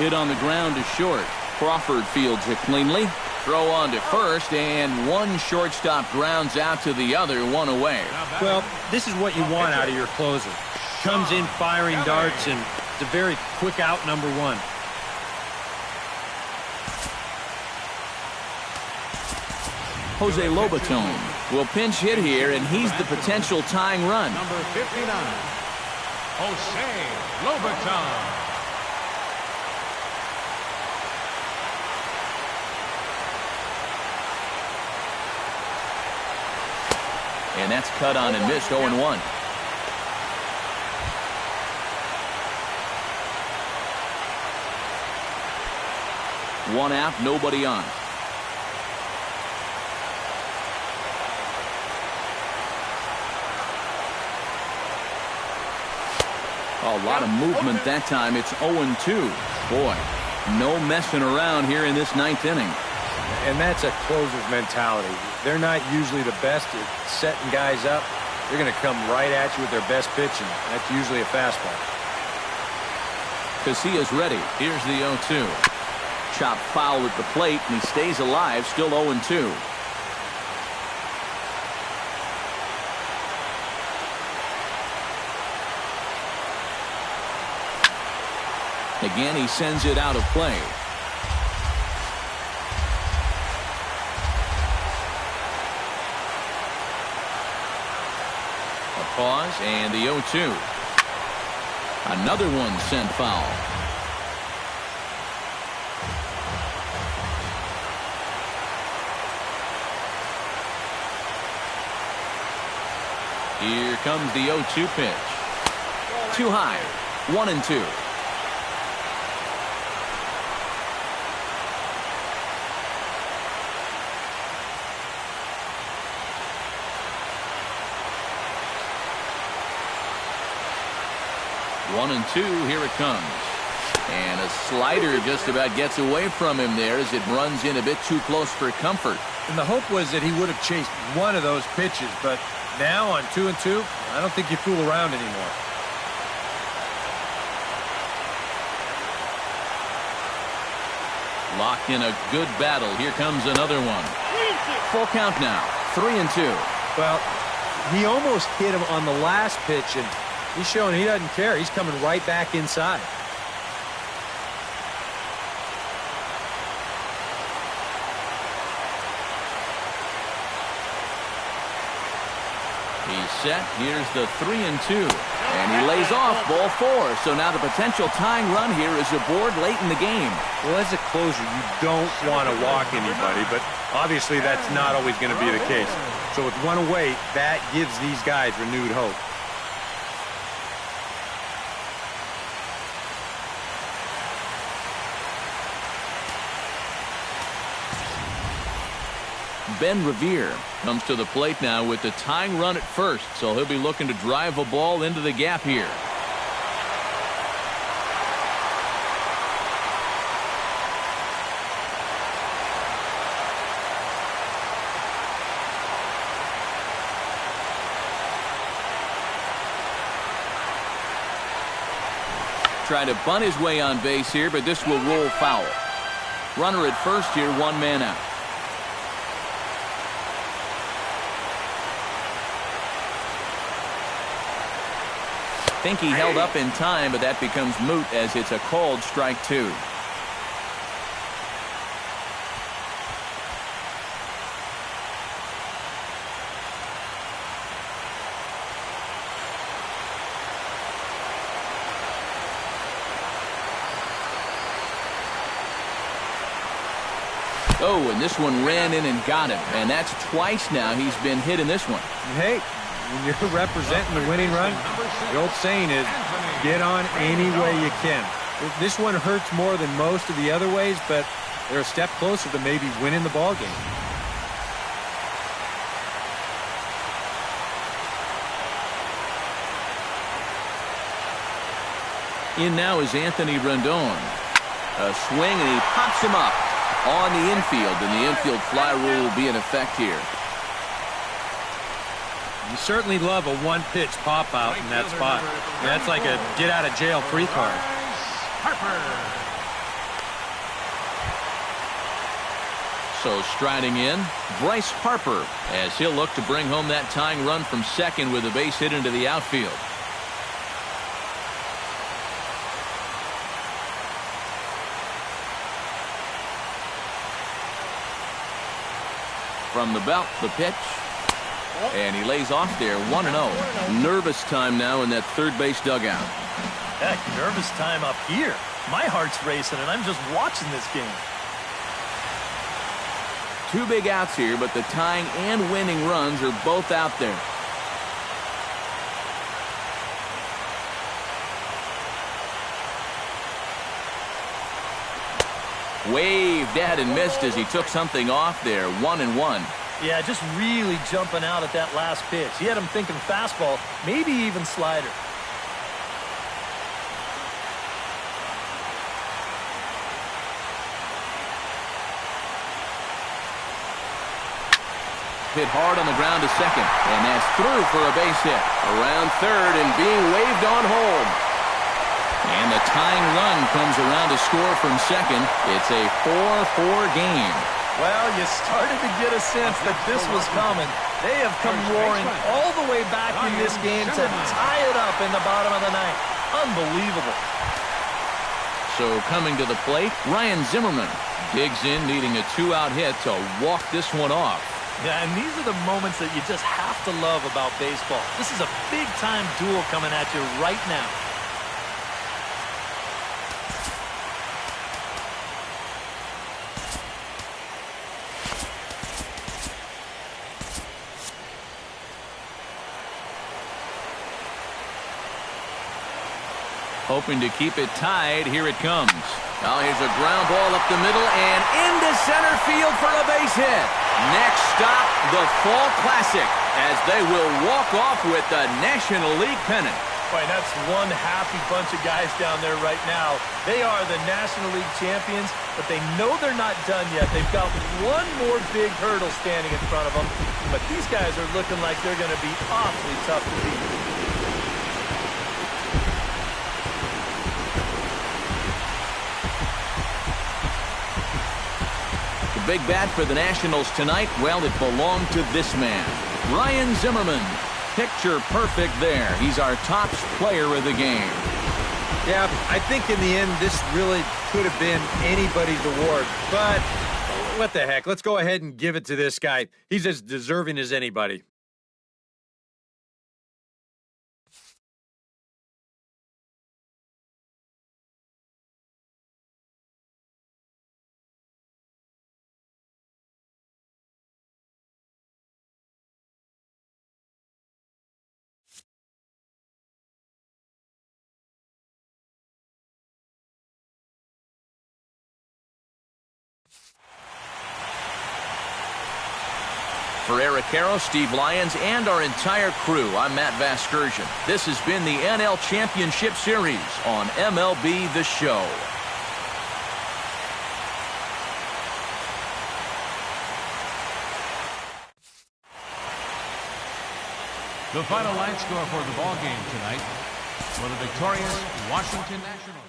Hit on the ground is short. Crawford fields it cleanly. Throw on to first, and one shortstop grounds out to the other, one away. Well, this is what you want out of your closer. Comes in firing darts, and it's a very quick out number one. Jose Lobaton will pinch hit here, and he's the potential tying run. Number 59, Jose Lobaton. And that's cut on and missed, 0-1. One out, nobody on. A lot of movement that time. It's 0-2. Boy, no messing around here in this ninth inning. And that's a closer's mentality. They're not usually the best at setting guys up. They're going to come right at you with their best pitch, and that's usually a fastball. Casillas ready. Here's the 0-2. Chop foul at the plate, and he stays alive, still 0-2. Again, he sends it out of play. A pause, and the 0-2. Another one sent foul. Here comes the 0-2 pitch. Too high. 1-2. One and two, here it comes. And a slider just about gets away from him there as it runs in a bit too close for comfort. And the hope was that he would have chased one of those pitches, but now on 2-2, I don't think you fool around anymore. Locked in a good battle. Here comes another one. Full count now. 3-2. Well, he almost hit him on the last pitch, and he's showing he doesn't care. He's coming right back inside. He's set. Here's the 3-2. And he lays off ball four. So now the potential tying run here is aboard late in the game. Well, as a closer, you don't want to walk anybody, but obviously that's not always going to be the case. So with one away, that gives these guys renewed hope. Ben Revere comes to the plate now with the tying run at first, so he'll be looking to drive a ball into the gap here. Trying to bunt his way on base here, but this will roll foul. Runner at first here, one man out. Think he held up in time, but that becomes moot as it's a called strike two. Oh, and this one ran in and got him, and that's twice now he's been hit in this one. Hey, when you're representing the winning run, the old saying is, get on any way you can. This one hurts more than most of the other ways, but they're a step closer to maybe winning the ball game. In now is Anthony Rendon. A swing, and he pops him up on the infield, and the infield fly rule will be in effect here. You certainly love a one-pitch pop-out in that spot. That's like a get-out-of-jail-free card. HARPER. So striding in, Bryce Harper, as he'll look to bring home that tying run from second with a base hit into the outfield. From the belt, the pitch. And he lays off there, 1-0. Nervous time now in that third base dugout. Heck, nervous time up here. My heart's racing, and I'm just watching this game. Two big outs here, but the tying and winning runs are both out there. Waved at and missed as he took something off there, 1-1. Yeah, just really jumping out at that last pitch. He had him thinking fastball, maybe even slider. Hit hard on the ground to second, and that's through for a base hit. Around third and being waved on home. And the tying run comes around to score from second. It's a 4-4 game. Well, you started to get a sense that this was coming. They have come roaring all the way back in this game to tie it up in the bottom of the ninth. Unbelievable. So coming to the plate, Ryan Zimmerman digs in, needing a two-out hit to walk this one off. Yeah, and these are the moments that you just have to love about baseball. This is a big-time duel coming at you right now. Hoping to keep it tied. Here it comes. Now here's a ground ball up the middle and into center field for a base hit. Next stop, the Fall Classic, as they will walk off with the National League pennant. Boy, that's one happy bunch of guys down there right now. They are the National League champions, but they know they're not done yet. They've got one more big hurdle standing in front of them, but these guys are looking like they're going to be awfully tough to beat. Big bat for the Nationals tonight, well, it belonged to this man, Ryan Zimmerman. Picture perfect there. He's our top player of the game. Yeah, I think in the end, this really could have been anybody's award. But what the heck? Let's go ahead and give it to this guy. He's as deserving as anybody. For Eric Caro, Steve Lyons, and our entire crew, I'm Matt Vasgersian. This has been the NL Championship Series on MLB The Show. The final line score for the ball game tonight for the victorious Washington Nationals.